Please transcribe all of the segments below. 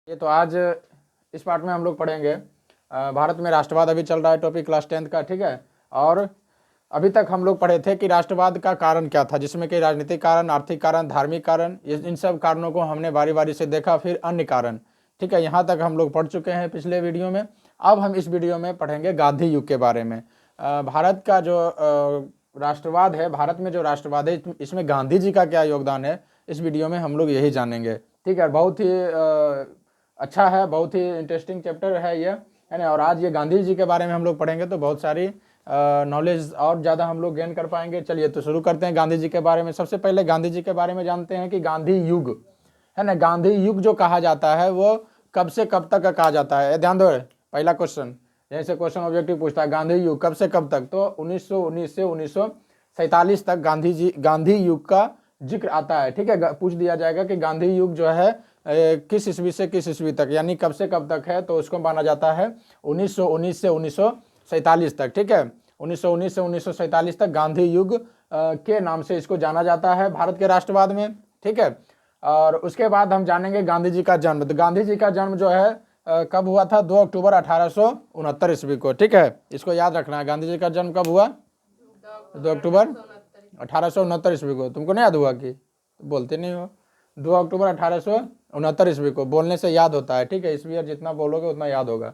ये तो आज इस पार्ट में हम लोग पढ़ेंगे भारत में राष्ट्रवाद अभी चल रहा है, टॉपिक क्लास 10th का, ठीक है। और अभी तक हम लोग पढ़े थे कि राष्ट्रवाद का कारण क्या था, जिसमें कि राजनीतिक कारण, आर्थिक कारण, धार्मिक कारण, इन सब कारणों को हमने बारी बारी से देखा, फिर अन्य कारण, ठीक है। यहाँ तक हम लोग पढ़ चुके हैं पिछले वीडियो में। अब हम इस वीडियो में पढ़ेंगे गांधी युग के बारे में। भारत का जो राष्ट्रवाद है, भारत में जो राष्ट्रवाद है, इसमें गांधी जी का क्या योगदान है, इस वीडियो में हम लोग यही जानेंगे, ठीक है। बहुत ही अच्छा है, बहुत ही इंटरेस्टिंग चैप्टर है ये, है ना। और आज ये गांधी जी के बारे में हम लोग पढ़ेंगे तो बहुत सारी नॉलेज और ज़्यादा हम लोग गेन कर पाएंगे। चलिए तो शुरू करते हैं गांधी जी के बारे में। सबसे पहले गांधी जी के बारे में जानते हैं कि गांधी युग, है ना, गांधी युग जो कहा जाता है वो कब से कब तक कहा जाता है। ध्यान दो, पहला क्वेश्चन, जैसे क्वेश्चन ऑब्जेक्टिव पूछता है गांधी युग कब से कब तक, तो 1919 से 1947 तक गांधी युग का जिक्र आता है, ठीक है। पूछ दिया जाएगा कि गांधी युग जो है किस ईस्वी से किस ईस्वी तक, यानी कब से कब तक है, तो उसको माना जाता है 1919 से 1947 तक, ठीक है। 1919 से 1947 तक गांधी युग के नाम से इसको जाना जाता है भारत के राष्ट्रवाद में, ठीक है। और उसके बाद हम जानेंगे गांधी जी का जन्म। तो गांधी जी का जन्म जो है कब हुआ था, 2 अक्टूबर 1869 ईस्वी को, ठीक है। इसको याद रखना है, गांधी जी का जन्म कब हुआ, 2 अक्टूबर 1869 ईस्वी को। तुमको नहीं याद हुआ कि बोलते नहीं हो, 2 अक्टूबर 1869 ईस्वी को बोलने से याद होता है, ठीक है। ईस्वी और जितना बोलोगे उतना याद होगा।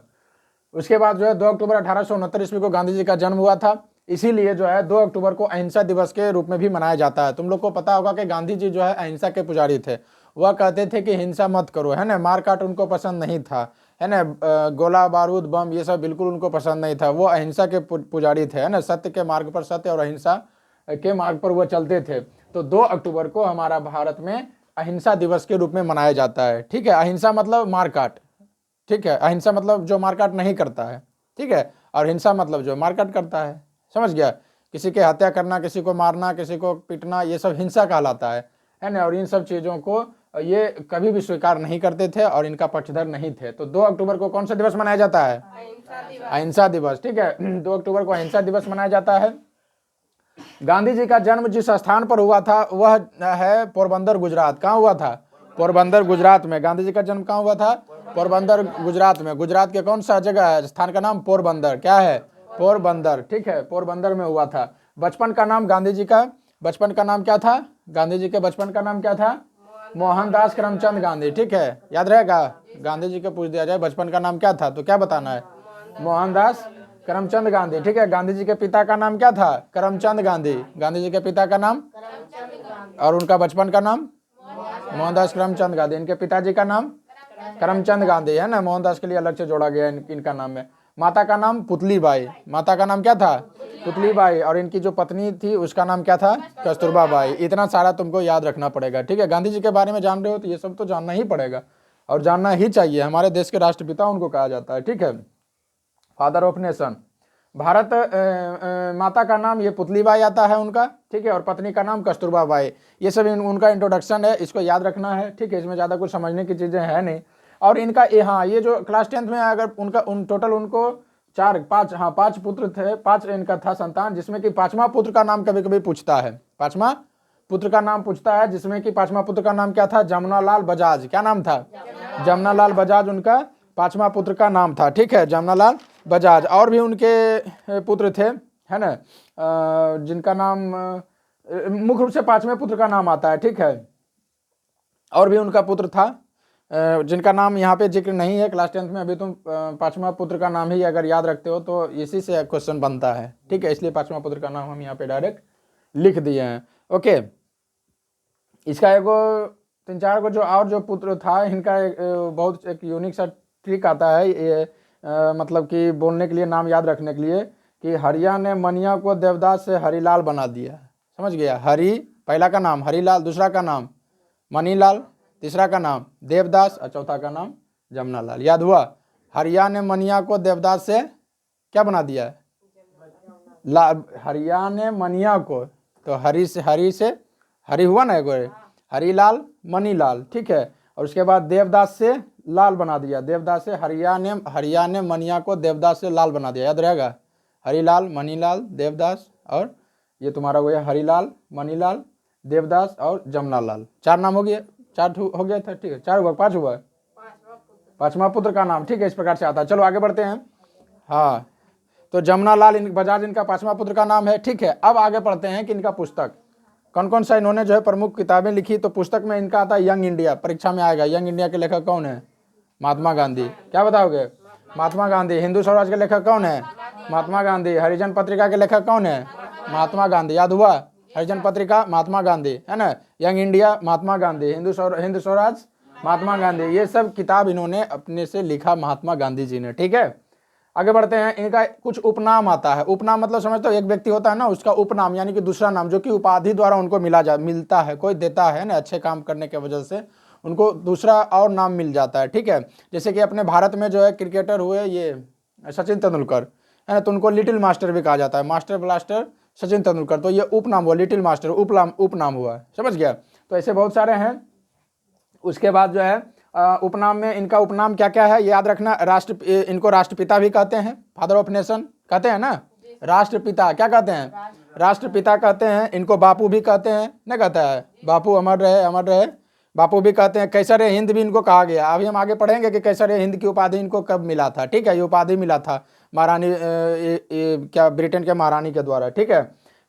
उसके बाद जो है 2 अक्टूबर 1869 ईस्वी को गांधी जी का जन्म हुआ था, इसीलिए जो है 2 अक्टूबर को अहिंसा दिवस के रूप में भी मनाया जाता है। तुम लोग को पता होगा कि गांधी जी जो है अहिंसा के पुजारी थे। वह कहते थे कि हिंसा मत करो, है ना, मार काट उनको पसंद नहीं था, है ना, गोला बारूद बम ये सब बिल्कुल उनको पसंद नहीं था। वो अहिंसा के पुजारी थे, है ना, सत्य के मार्ग पर सत्य और अहिंसा के मार्ग पर वो चलते थे। तो 2 अक्टूबर को हमारा भारत में अहिंसा दिवस के रूप में मनाया जाता है, ठीक है। अहिंसा मतलब मारकाट, ठीक है। अहिंसा मतलब जो मारकाट नहीं करता है, ठीक है। और हिंसा मतलब जो मारकाट करता है, समझ गया। किसी की हत्या करना, किसी को मारना, किसी को पीटना, ये सब हिंसा कहलाता है ना। और इन सब चीज़ों को ये कभी भी स्वीकार नहीं करते थे और इनका पक्षधर नहीं थे। तो 2 अक्टूबर को कौन सा दिवस मनाया जाता है, अहिंसा दिवस, ठीक है। 2 अक्टूबर को अहिंसा दिवस मनाया जाता है। गांधी जी का जन्म जिस स्थान पर हुआ था वह है पोरबंदर, गुजरात। कहाँ हुआ था, पोरबंदर, गुजरात में। गांधी जी का जन्म कहाँ हुआ था, पोरबंदर, गुजरात में। गुजरात के कौन सा जगह है, स्थान का नाम पोरबंदर, क्या है, पोरबंदर, ठीक है, पोरबंदर में हुआ था। बचपन का नाम गांधी जी का, बचपन का नाम क्या था, गांधी जी के बचपन का नाम क्या था, मोहनदास करमचंद गांधी, ठीक है। याद रहेगा, गांधी जी को पूछ दिया जाए बचपन का नाम क्या था तो क्या बताना है, मोहनदास करमचंद गांधी, ठीक है। गांधी जी के पिता का नाम क्या था, करमचंद गांधी, गांधी जी के पिता का नाम, और उनका बचपन का नाम मोहनदास करमचंद गांधी। इनके पिताजी का नाम करमचंद गांधी, है ना, मोहनदास के लिए अलग से जोड़ा गया इनका नाम में। माता का नाम पुतली बाई, माता का नाम क्या था, पुतली बाई। और इनकी जो पत्नी थी उसका नाम क्या था, कस्तूरबा बाई। इतना सारा तुमको याद रखना पड़ेगा, ठीक है। गांधी जी के बारे में जान रहे हो तो ये सब तो जानना ही पड़ेगा और जानना ही चाहिए। हमारे देश के राष्ट्रपिता उनको कहा जाता है, ठीक है, फादर ऑफ नेशन। भारत माता का नाम ये पुतली बाई आता है उनका, ठीक है। और पत्नी का नाम कस्तूरबा बाई। ये सब उनका इंट्रोडक्शन है, इसको याद रखना है, ठीक है। इसमें ज़्यादा कुछ समझने की चीज़ें हैं नहीं। और इनका हाँ, ये जो क्लास 10th में अगर उनका टोटल उनको 5 पुत्र थे, 5 इनका था संतान, जिसमें कि 5वां पुत्र का नाम कभी कभी पूछता है, 5वां पुत्र का नाम पूछता है, जिसमें कि 5वां पुत्र का नाम क्या था, जमुनालाल बजाज। क्या नाम था, जमुनालाल बजाज उनका 5वां पुत्र का नाम था, ठीक है, जमुनालाल बजाज। और भी उनके पुत्र थे, है ना, जिनका नाम मुख्य रूप से 5वें पुत्र का नाम आता है, ठीक है। और भी उनका पुत्र था जिनका नाम यहाँ पे जिक्र नहीं है क्लास 10th में। अभी तुम 5वां पुत्र का नाम ही अगर याद रखते हो तो इसी से क्वेश्चन बनता है, ठीक है। इसलिए 5वां पुत्र का नाम हम यहाँ पे डायरेक्ट लिख दिए हैं, ओके। इसका एगो 3-4 को जो और जो पुत्र था इनका बहुत एक यूनिक सा ट्रिक आता है ये, मतलब कि बोलने के लिए, नाम याद रखने के लिए, कि हरिया ने मनिया को देवदास से हरिलाल बना दिया। समझ गया, हरि पहला का नाम हरिलाल, दूसरा का नाम मनीलाल, तीसरा का नाम देवदास और चौथा का नाम जमुनालाल। याद हुआ, हरिया ने मनिया को देवदास से क्या बना दिया, हरिया ने मनिया को, तो हरि से हरि हुआ ना, एगो हरिलाल मनीलाल, ठीक है। और उसके बाद देवदास से लाल बना दिया, देवदास से हरिया ने मनिया को देवदास से लाल बना दिया। याद रहेगा, हरिलाल मनीलाल देवदास, और ये तुम्हारा वो है हरिलाल मनीलाल देवदास और जमुनालाल। 4 नाम हो गया, 4 हो गया था, ठीक है। 4 हुआ, 5 हुआ, पांचवा पुत्र का नाम, ठीक है, इस प्रकार से आता है। चलो आगे बढ़ते हैं। हाँ, तो जमुनालाल बजाज इनका पांचवा पुत्र का नाम है, ठीक है। अब आगे पढ़ते हैं कि इनका पुस्तक कौन कौन सा इन्होंने जो है प्रमुख किताबें लिखी। तो पुस्तक में इनका आता है यंग इंडिया, परीक्षा में आएगा। यंग इंडिया के लेखक कौन है? महात्मा गांधी। क्या बताओगे? महात्मा गांधी। हिंदू स्वराज के लेखक कौन है? महात्मा गांधी। हरिजन पत्रिका के लेखक कौन है? महात्मा गांधी। याद हुआ? हरिजन पत्रिका महात्मा गांधी, है ना। Young India Mahatma Gandhi, Hindu Swaraj Mahatma Gandhi. ये सब किताब इन्होंने अपने से लिखा महात्मा गांधी जी ने, ठीक है। आगे बढ़ते हैं। इनका कुछ उपनाम आता है। उपनाम मतलब समझते हो, एक व्यक्ति होता है ना, उसका उपनाम यानी कि दूसरा नाम, जो कि उपाधि द्वारा उनको मिलता है, कोई देता है ना, अच्छे काम करने की वजह से उनको दूसरा और नाम मिल जाता है, ठीक है। जैसे कि अपने भारत में जो है क्रिकेटर हुए ये सचिन तेंदुलकर, है ना, तो उनको लिटिल मास्टर भी कहा जाता है, मास्टर ब्लास्टर सचिन तेंदुलकर। तो ये उपनाम हुआ, लिटिल मास्टर उपनाम हुआ, समझ गया। तो ऐसे बहुत सारे हैं। उसके बाद जो है उपनाम में इनका उपनाम क्या क्या है, याद रखना। इनको राष्ट्रपिता भी कहते हैं, फादर ऑफ नेशन कहते हैं ना। राष्ट्रपिता क्या कहते हैं? राष्ट्रपिता कहते हैं। इनको बापू भी कहते हैं, ना कहता है बापू, अमर रहे अमर रहे, बापू भी कहते हैं। कैसर हिंद भी इनको कहा गया। अभी हम आगे पढ़ेंगे कि कैसर हिंद की उपाधि इनको कब मिला था, ठीक है। ये उपाधि मिला था महारानी क्या ब्रिटेन के महारानी के द्वारा, ठीक है।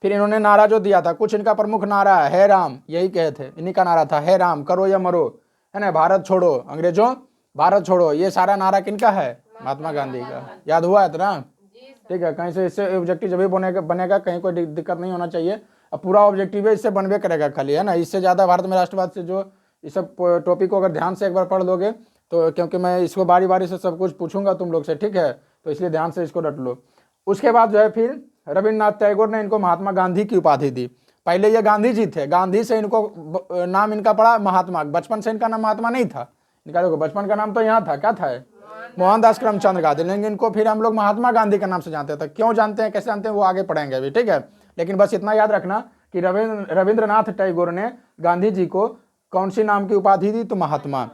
फिर इन्होंने नारा जो दिया था, कुछ इनका प्रमुख नारा है राम, यही कहे थे, इन्हीं का नारा था, है राम करो या मरो, है ना, भारत छोड़ो अंग्रेजों भारत छोड़ो। ये सारा नारा किनका है? महात्मा गांधी का। याद हुआ है ना, ठीक है। कहीं से इससे ऑब्जेक्टिव जब भी बनेगा, कहीं कोई दिक्कत नहीं होना चाहिए। अब पूरा ऑब्जेक्टिव है, इससे बनवे करेगा खाली, है ना। इससे ज़्यादा भारत में राष्ट्रवाद से जो इस सब टॉपिक को अगर ध्यान से एक बार पढ़ लोगे तो, क्योंकि मैं इसको बारी बारी से सब कुछ पूछूंगा तुम लोग से, ठीक है, तो इसलिए ध्यान से इसको रट लो। उसके बाद जो है फिर रविन्द्रनाथ टैगोर ने इनको महात्मा गांधी की उपाधि दी। पहले ये गांधी जी थे, गांधी से इनको नाम इनका पड़ा महात्मा। बचपन से इनका नाम महात्मा नहीं था, इनका देखो बचपन का नाम तो यहाँ था, क्या था? मोहनदास करमचंद गांधी। लेकिन इनको फिर हम लोग महात्मा गांधी के नाम से जानते थे। क्यों जानते हैं, कैसे जानते हैं, वो आगे पढ़ेंगे अभी, ठीक है। लेकिन बस इतना याद रखना कि रविंद्रनाथ टैगोर ने गांधी जी को कौन सी नाम की उपाधि दी? तो महात्मा।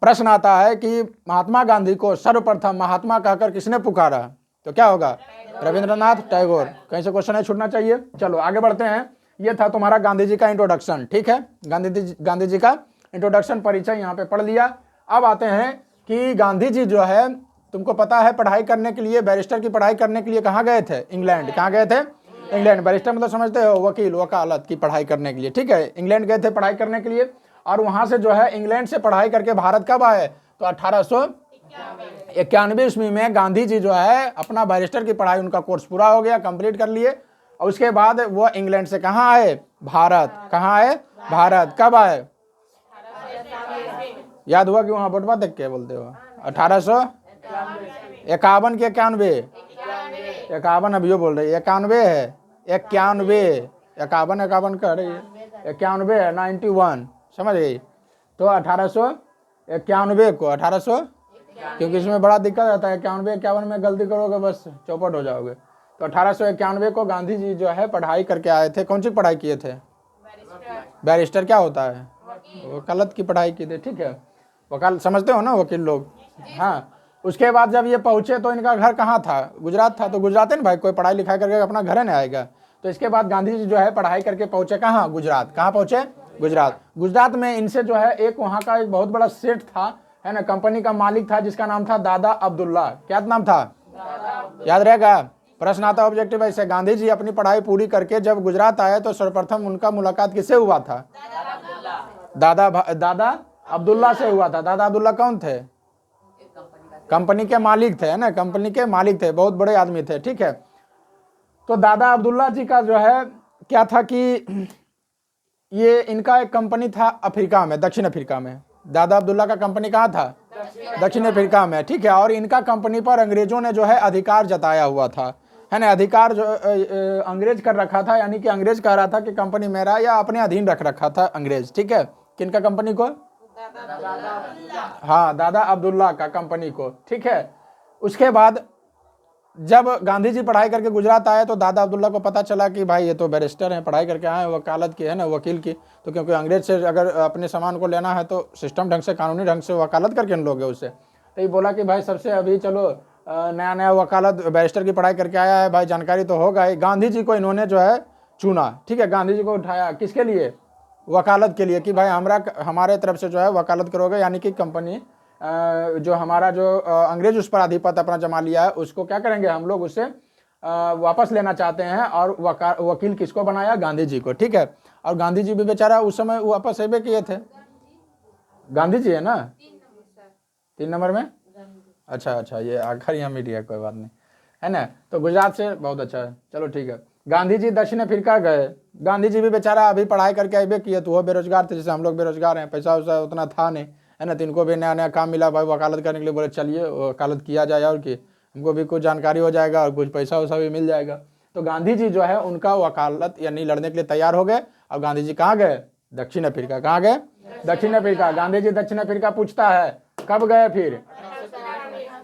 प्रश्न आता है कि महात्मा गांधी को सर्वप्रथम महात्मा कहकर किसने पुकारा? तो क्या होगा? रविंद्रनाथ टैगोर। कहीं से क्वेश्चन है, छूटना चाहिए। चलो आगे बढ़ते हैं। ये था तुम्हारा गांधी जी का इंट्रोडक्शन, ठीक है। गांधी जी का इंट्रोडक्शन, परिचय यहाँ पे पढ़ लिया। अब आते हैं कि गांधी जी जो है, तुमको पता है, पढ़ाई करने के लिए, बैरिस्टर की पढ़ाई करने के लिए कहाँ गए थे? इंग्लैंड। कहाँ गए थे? इंग्लैंड। बैरिस्टर मतलब समझते हो, वकील, वकालत की पढ़ाई करने के लिए, ठीक है। इंग्लैंड गए थे पढ़ाई करने के लिए, और वहां से जो है इंग्लैंड से पढ़ाई करके भारत कब आए? तो 1891 ईस्वी में गांधी जी जो है अपना बैरिस्टर की पढ़ाई, उनका कोर्स पूरा हो गया, कंप्लीट कर लिए। और उसके बाद वो इंग्लैंड से कहाँ आए? भारत। कहाँ आए? भारत। कब आए? याद हुआ कि वहां बटवा देख के बोलते हो? 1851 के 91 अभी बोल रही है, 91 है, 91 51 कह रही है, 91 है, 91, समझ गई। तो 1891 को 1800, क्योंकि इसमें बड़ा दिक्कत आता है, 91 में गलती करोगे बस चौपट हो जाओगे। तो 1891 को गांधी जी जो है पढ़ाई करके आए थे। कौन सी पढ़ाई किए थे? बैरिस्टर क्या होता है? वकालत की पढ़ाई की थी, ठीक है। वकाल समझते हो ना, वकील लोग। हाँ, उसके बाद जब ये पहुंचे तो इनका घर कहाँ था? गुजरात था। तो गुजरात है ना भाई, कोई पढ़ाई लिखाई करके अपना घर नहीं आएगा। तो इसके बाद गांधी जी जो है पढ़ाई करके पहुंचे कहाँ? गुजरात। कहाँ पहुंचे? गुजरात। गुजरात में इनसे जो है एक वहाँ का एक बहुत बड़ा सेठ था, है ना, कंपनी का मालिक था, जिसका नाम था दादा अब्दुल्ला। क्या नाम था? याद रहेगा, प्रश्न आता है ऑब्जेक्टिव ऐसे। गांधी जी अपनी पढ़ाई पूरी करके जब गुजरात आए तो सर्वप्रथम उनका मुलाकात किससे हुआ था? दादा अब्दुल्ला से हुआ था। दादा अब्दुल्ला कौन थे? कंपनी के मालिक थे, है ना, कंपनी के मालिक थे, बहुत बड़े आदमी थे, ठीक है। तो दादा अब्दुल्ला जी का जो है क्या था कि ये इनका एक कंपनी था अफ्रीका में, दक्षिण अफ्रीका में। दादा अब्दुल्ला का कंपनी कहाँ था? दक्षिण अफ्रीका में, ठीक है। और इनका कंपनी पर अंग्रेजों ने जो है अधिकार जताया हुआ था, है ना, अधिकार जो अंग्रेज कर रखा था, यानी कि अंग्रेज कह रहा था कि कंपनी मेरा, या अपने अधीन रख रखा था अंग्रेज, ठीक है। किनका कंपनी को? हाँ, दादा अब्दुल्ला का कंपनी को, ठीक है। उसके बाद जब गांधी जी पढ़ाई करके गुजरात आए तो दादा अब्दुल्ला को पता चला कि भाई ये तो बैरिस्टर हैं, पढ़ाई करके आए, वकालत की, है ना, वकील की। तो क्योंकि अंग्रेज से अगर अपने सामान को लेना है तो सिस्टम ढंग से, कानूनी ढंग से वकालत करके लोगे उससे। तो ये बोला कि भाई सबसे अभी चलो नया नया वकालत बैरिस्टर की पढ़ाई करके आया है भाई, जानकारी तो होगा ही। गांधी जी को इन्होंने जो है चुना, ठीक है। गांधी जी को उठाया किसके लिए? वकालत के लिए, कि भाई हमारे तरफ से जो है वकालत करोगे, यानी कि कंपनी जो हमारा जो अंग्रेज उस पर आधिपत्य अपना जमा लिया है उसको क्या करेंगे हम लोग, उससे वापस लेना चाहते हैं। और वकील किसको बनाया? गांधी जी को, ठीक है। और गांधी जी भी बेचारा उस समय वापस एबे किए थे। गांधी जी है ना 3 नंबर में? अच्छा अच्छा, ये आखिर यहाँ मिट गया, कोई बात नहीं, है ना। तो गुजरात से बहुत अच्छा है, चलो ठीक है। गांधी जी दक्षिण अफ्रीका गए। गांधी जी भी बेचारा अभी पढ़ाई करके अबे किए, तो वो बेरोजगार थे, जैसे हम लोग बेरोजगार हैं, पैसा वैसा उतना था नहीं, है ना। तो इनको भी नया नया काम मिला भाई, वकालत करने के लिए बोले चलिए वकालत किया जाए, और कि हमको भी कुछ जानकारी हो जाएगा और कुछ पैसा वैसा भी मिल जाएगा। तो गांधी जी जो है उनका वकालत यानी लड़ने के लिए तैयार हो गए। और गांधी जी कहाँ गए? दक्षिण अफ्रीका। कहाँ गए? दक्षिण अफ्रीका। गांधी जी दक्षिण अफ्रीका पूछता है कब गए? फिर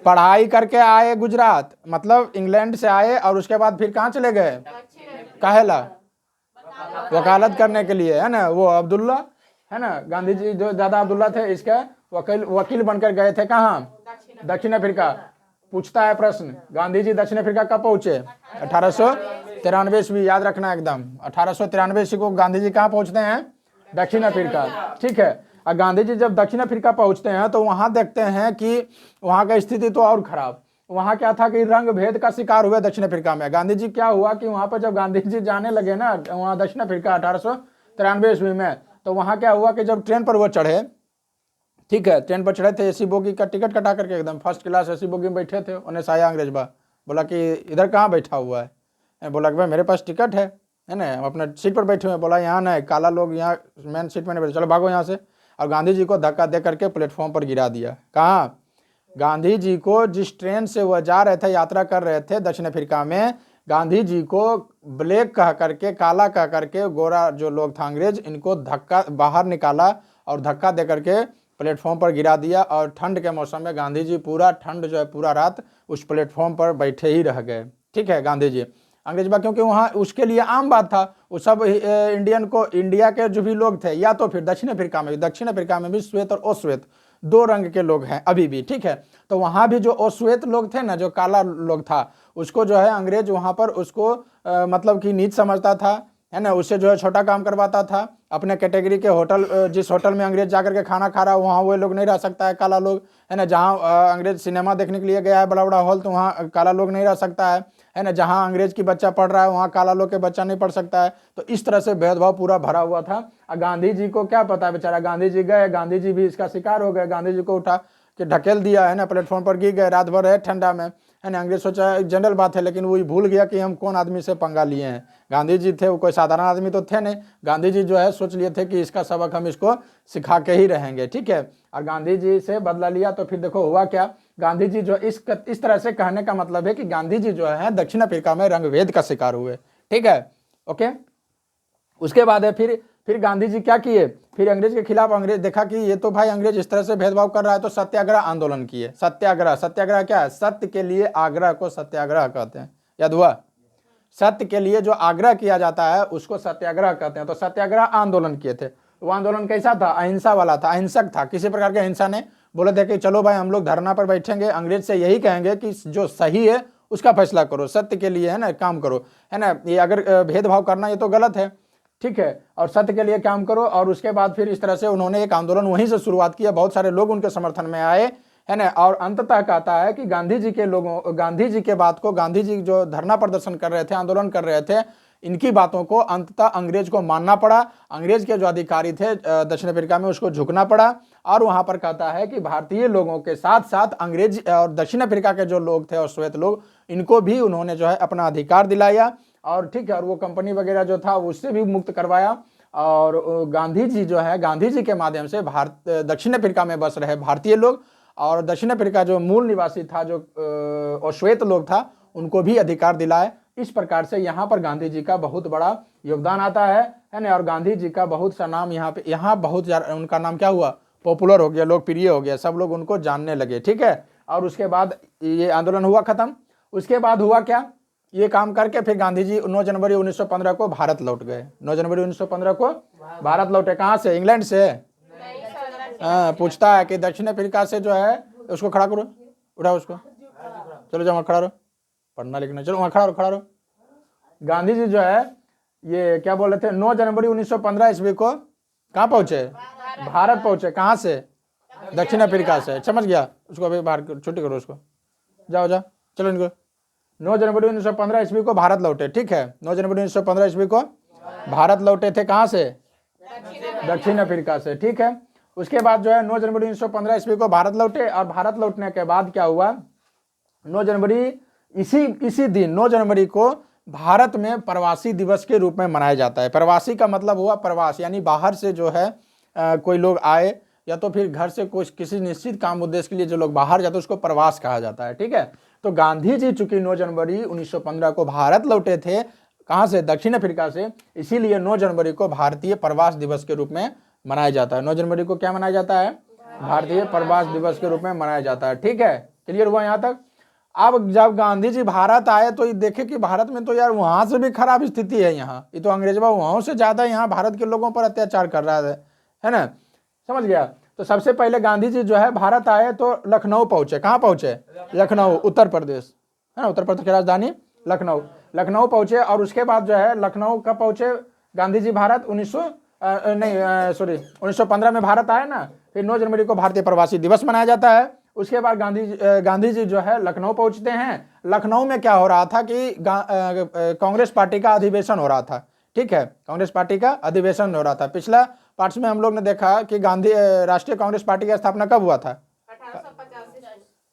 पढ़ाई करके आए गुजरात, मतलब इंग्लैंड से आए, और उसके बाद फिर कहाँ चले गए? काहेला? वकालत करने के लिए, है ना। वो अब्दुल्ला, है ना, गांधी जी जो दादा अब्दुल्ला थे, इसके वकील बनकर गए थे। कहाँ? दक्षिण अफ्रीका। पूछता है प्रश्न, गांधी जी दक्षिण अफ्रीका कब पहुंचे? 1893 ईस्वी, याद रखना एकदम। 1893 ईस्वी को गांधी जी कहाँ पहुंचते हैं? दक्षिण अफ्रीका, ठीक है। और गांधी जी जब दक्षिण अफ्रीका पहुंचते हैं तो वहां देखते हैं कि वहां का स्थिति तो और खराब। वहां क्या था कि रंग भेद का शिकार हुए दक्षिण अफ्रीका में। गांधी जी क्या हुआ कि वहां पर जब गांधी जी जाने लगे ना वहां दक्षिण अफ्रीका 1893 ईस्वी में, तो वहां क्या हुआ कि जब ट्रेन पर वो चढ़े, ठीक है, ट्रेन पर चढ़े थे, एसी बोगी का टिकट कटा करके एकदम फर्स्ट क्लास एसी बोगी में बैठे थे। उन्हें साया अंग्रेज बा बोला कि इधर कहाँ बैठा हुआ है? बोला कि भाई मेरे पास टिकट है ना, हम अपने सीट पर बैठे हुए हैं। बोला यहाँ नहीं, काला लोग यहाँ मेन सीट में नहीं बैठे, चलो भागो यहाँ से। और गांधी जी को धक्का दे करके प्लेटफॉर्म पर गिरा दिया। कहाँ? गांधी जी को जिस ट्रेन से वह जा रहे थे, यात्रा कर रहे थे दक्षिण अफ्रीका में, गांधी जी को ब्लैक कह करके, काला कह करके, गोरा जो लोग था अंग्रेज, इनको धक्का बाहर निकाला और धक्का दे करके प्लेटफॉर्म पर गिरा दिया। और ठंड के मौसम में गांधी जी पूरा ठंड जो है पूरा रात उस प्लेटफॉर्म पर बैठे ही रह गए, ठीक है। गांधी जी अंग्रेज बा, क्योंकि वहाँ उसके लिए आम बात था। वो सब इंडियन को, इंडिया के जो भी लोग थे, या तो फिर दक्षिण अफ्रीका में भी श्वेत और अश्वेत 2 रंग के लोग हैं अभी भी, ठीक है। तो वहाँ भी जो अश्वेत लोग थे ना, जो काला लोग था, उसको जो है अंग्रेज वहाँ पर उसको मतलब कि नीच समझता था, है ना। उससे जो है छोटा काम करवाता था। अपने कैटेगरी के होटल, जिस होटल में अंग्रेज जाकर के खाना खा रहा है वहाँ वो लोग नहीं रह सकता है, काला लोग, है ना। जहाँ अंग्रेज सिनेमा देखने के लिए गया है बड़ा बड़ा हॉल, तो वहाँ काला लोग नहीं रह सकता है ना। जहाँ अंग्रेज की बच्चा पढ़ रहा है वहाँ काला लोग के बच्चा नहीं पढ़ सकता है। तो इस तरह से भेदभाव पूरा भरा हुआ था। और गांधी जी को क्या पता, बेचारा गांधी जी गए, गांधी जी भी इसका शिकार हो गए। गांधी जी को उठा के ढकेल दिया, है ना, प्लेटफॉर्म पर गिर गए, रात भर है ठंडा में, है ना। अंग्रेज सोचा एक जनरल बात है, लेकिन वो भूल गया कि हम कौन आदमी से पंगा लिए हैं। गांधी जी थे, वो कोई साधारण आदमी तो थे नहीं। गांधी जी जो है सोच लिए थे कि इसका सबक हम इसको सिखा के ही रहेंगे, ठीक है। और गांधी जी से बदला लिया। तो फिर देखो हुआ क्या, गांधी जी जो इस तरह से कहने का मतलब है कि गांधी जी जो है दक्षिण अफ्रीका में रंगभेद का शिकार हुए, ठीक है, ओके। उसके बाद है फिर गांधी जी क्या किए, फिर अंग्रेज के खिलाफ, अंग्रेज देखा कि ये तो भाई अंग्रेज इस तरह से भेदभाव कर रहा है, तो सत्याग्रह आंदोलन किए। सत्याग्रह क्या है? सत्य के लिए आग्रह को सत्याग्रह कहते हैं, याद हुआ। सत्य के लिए जो आग्रह किया जाता है उसको सत्याग्रह कहते हैं। तो सत्याग्रह आंदोलन किए थे। वो आंदोलन कैसा था? अहिंसा वाला था, अहिंसक था, किसी प्रकार की हिंसा ने। बोले थे कि चलो भाई हम लोग धरना पर बैठेंगे, अंग्रेज से यही कहेंगे कि जो सही है उसका फैसला करो, सत्य के लिए, है ना, काम करो, है ना। ये अगर भेदभाव करना ये तो गलत है, ठीक है, और सत्य के लिए काम करो। और उसके बाद फिर इस तरह से उन्होंने एक आंदोलन वहीं से शुरुआत किया। बहुत सारे लोग उनके समर्थन में आए, है ना। और अंततः कहता है कि गांधी जी के बात को, गांधी जी जो धरना प्रदर्शन कर रहे थे, आंदोलन कर रहे थे, इनकी बातों को अंततः अंग्रेज को मानना पड़ा। अंग्रेज के जो अधिकारी थे दक्षिण अफ्रीका में, उसको झुकना पड़ा। और वहां पर कहता है कि भारतीय लोगों के साथ साथ अंग्रेज और दक्षिण अफ्रीका के जो लोग थे और श्वेत लोग, इनको भी उन्होंने जो है अपना अधिकार दिलाया। और ठीक है, और वो कंपनी वगैरह जो था उससे भी मुक्त करवाया। और गांधी जी जो है, गांधी जी के माध्यम से दक्षिण अफ्रीका में बस रहे भारतीय लोग और दक्षिण अफ्रीका जो मूल निवासी था, जो श्वेत लोग था, उनको भी अधिकार दिलाए। इस प्रकार से यहाँ पर गांधी जी का बहुत बड़ा योगदान आता है ना। और गांधी जी का बहुत सा नाम यहाँ बहुत उनका नाम क्या हुआ, पॉपुलर हो गया, लोकप्रिय हो गया, सब लोग उनको जानने लगे, ठीक है। और उसके बाद ये आंदोलन हुआ खत्म। उसके बाद हुआ क्या, ये काम करके फिर गांधी जी 9 जनवरी 1915 को भारत लौट गए। 9 जनवरी 1915 को भारत लौटे। कहाँ से? इंग्लैंड से। पूछता है कि दक्षिण अफ्रीका से जो है, उसको खड़ा करो, उठाओ उसको, चलो जाओ खड़ा रहो, पढ़ना लिखना, चलो वहाँ खड़ा रहो। गांधी जी जो है ये क्या बोल रहे थे, 9 जनवरी 1915 ईस्वी को कहाँ पहुंचे? भारत पहुंचे। कहाँ से? दक्षिण अफ्रीका से, समझ गया। उसको अभी बाहर छुट्टी करो उसको, जाओ जाओ, चलो इनको। 9 जनवरी 1915 ईस्वी को भारत लौटे, ठीक है। 9 जनवरी 1915 ईस्वी को भारत लौटे थे, कहाँ से? दक्षिण अफ्रीका से, ठीक है। उसके बाद जो है 9 जनवरी 1915 ईस्वी को भारत लौटे, और भारत लौटने के बाद क्या हुआ, 9 जनवरी इसी दिन 9 जनवरी को भारत में प्रवासी दिवस के रूप में मनाया जाता है। प्रवासी का मतलब हुआ प्रवास, यानी बाहर से जो है कोई लोग आए, या तो फिर घर से कुछ किसी निश्चित काम उद्देश्य के लिए जो लोग बाहर जाते हैं उसको प्रवास कहा जाता है, ठीक है। तो गांधी जी चूंकि 9 जनवरी 1915 को भारत लौटे थे, कहाँ से? दक्षिण अफ्रीका से, इसीलिए 9 जनवरी को भारतीय प्रवास दिवस के रूप में मनाया जाता है। 9 जनवरी को क्या मनाया जाता है? भारतीय प्रवास दिवस के रूप में मनाया जाता है, ठीक है। क्लियर हुआ यहाँ तक? अब जब गांधी जी भारत आए तो ये देखे कि भारत में तो यार वहां से भी खराब स्थिति है, यहाँ ये तो अंग्रेजवा वहां से ज्यादा यहाँ भारत के लोगों पर अत्याचार कर रहा है ना, समझ गया। तो सबसे पहले गांधी जी जो है भारत आए तो लखनऊ पहुंचे। कहाँ पहुंचे? लखनऊ, उत्तर प्रदेश, है ना, उत्तर प्रदेश की राजधानी लखनऊ पहुंचे। और उसके बाद जो है लखनऊ कब पहुंचे गांधी जी भारत? 1915 में भारत आए ना, फिर 9 जनवरी को भारतीय प्रवासी दिवस मनाया जाता है। उसके बाद गांधी जी जो है लखनऊ पहुंचते हैं। लखनऊ में क्या हो रहा था कि कांग्रेस पार्टी का अधिवेशन हो रहा था, ठीक है, कांग्रेस पार्टी का अधिवेशन हो रहा था। पिछला पार्ट्स में हम लोग ने देखा कि राष्ट्रीय कांग्रेस पार्टी की स्थापना कब हुआ था?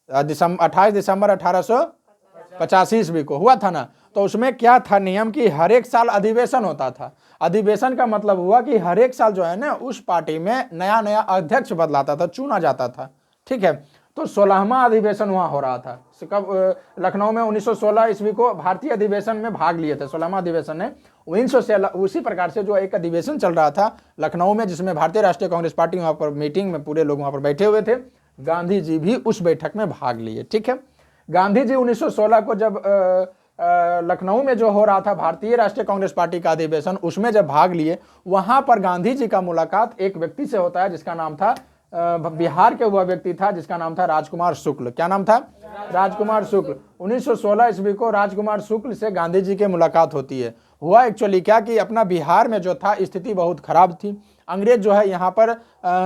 28 दिसंबर 1885 ईस्वी को हुआ था ना। तो उसमें क्या था नियम कि हर एक साल अधिवेशन होता था। अधिवेशन का मतलब हुआ कि हर एक साल जो है ना उस पार्टी में नया नया अध्यक्ष बदलाता था, चुना जाता था, ठीक है। तो 16वां अधिवेशन वहां हो रहा था। कब? लखनऊ में 1916 ईस्वी को भारतीय अधिवेशन में भाग लिए थे, 16वां अधिवेशन ने 1916। उसी प्रकार से जो एक अधिवेशन चल रहा था लखनऊ में, जिसमें भारतीय राष्ट्रीय कांग्रेस पार्टी वहां पर मीटिंग में पूरे लोग वहां पर बैठे हुए थे, गांधी जी भी उस बैठक में भाग लिए, ठीक है। गांधी जी 1916 को जब लखनऊ में जो हो रहा था भारतीय राष्ट्रीय कांग्रेस पार्टी का अधिवेशन, उसमें जब भाग लिए, वहां पर गांधी जी का मुलाकात एक व्यक्ति से होता है जिसका नाम था, बिहार के हुआ व्यक्ति था जिसका नाम था राजकुमार शुक्ल। क्या नाम था? राजकुमार शुक्ल। 1916 ईस्वी को राजकुमार शुक्ल से गांधी जी की मुलाकात होती है। हुआ एक्चुअली क्या कि अपना बिहार में जो था स्थिति बहुत खराब थी। अंग्रेज जो है यहाँ पर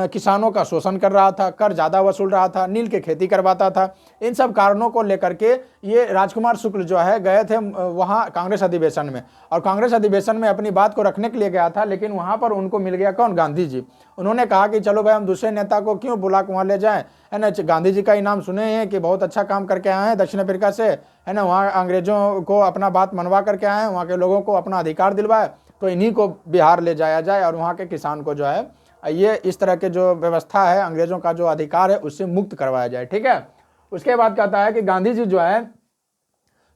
किसानों का शोषण कर रहा था, कर ज़्यादा वसूल रहा था, नील की खेती करवाता था। इन सब कारणों को लेकर के ये राजकुमार शुक्ल जो है गए थे वहाँ कांग्रेस अधिवेशन में, और कांग्रेस अधिवेशन में अपनी बात को रखने के लिए गया था। लेकिन वहाँ पर उनको मिल गया कौन? गांधी जी। उन्होंने कहा कि चलो भाई हम दूसरे नेता को क्यों बुला के वहाँ ले जाएं, है ना। गांधी जी का इनाम सुने हैं कि बहुत अच्छा काम करके आए हैं दक्षिण अफ्रीका से, है ना, वहाँ अंग्रेजों को अपना बात मनवा करके आए हैं, वहाँ के लोगों को अपना अधिकार दिलवाए, तो इन्हीं को बिहार ले जाया जाए और वहाँ के किसान को जो है ये इस तरह के जो व्यवस्था है, अंग्रेजों का जो अधिकार है, उससे मुक्त करवाया जाए, ठीक है। उसके बाद कहता है कि गांधी जी जो है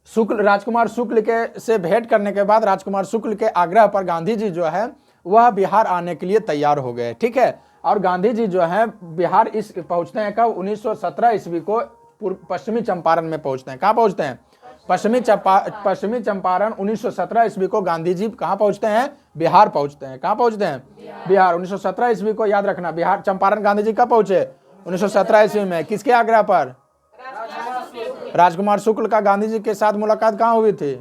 राजकुमार शुक्ल के से भेंट करने के बाद राजकुमार शुक्ल के आग्रह पर गांधी जी जो है वह बिहार आने के लिए तैयार हो गए, ठीक है। और गांधी जी जो है बिहार पहुंचते हैं कब? 1917 ईस्वी को पश्चिमी चंपारण में पहुंचते हैं। कहाँ पहुंचते हैं? पश्चिमी चंपारण। 1917 ईस्वी को गांधी जी कहाँ पहुंचते हैं? बिहार पहुंचते हैं। कहाँ पहुंचते हैं? बिहार। 1917 ईस्वी को याद रखना, बिहार चंपारण गांधी जी कब पहुंचे? 1917 ईस्वी में। किसके आग्रह पर? राजकुमार शुक्ल का गांधी जी के साथ मुलाकात कहाँ हुई थी?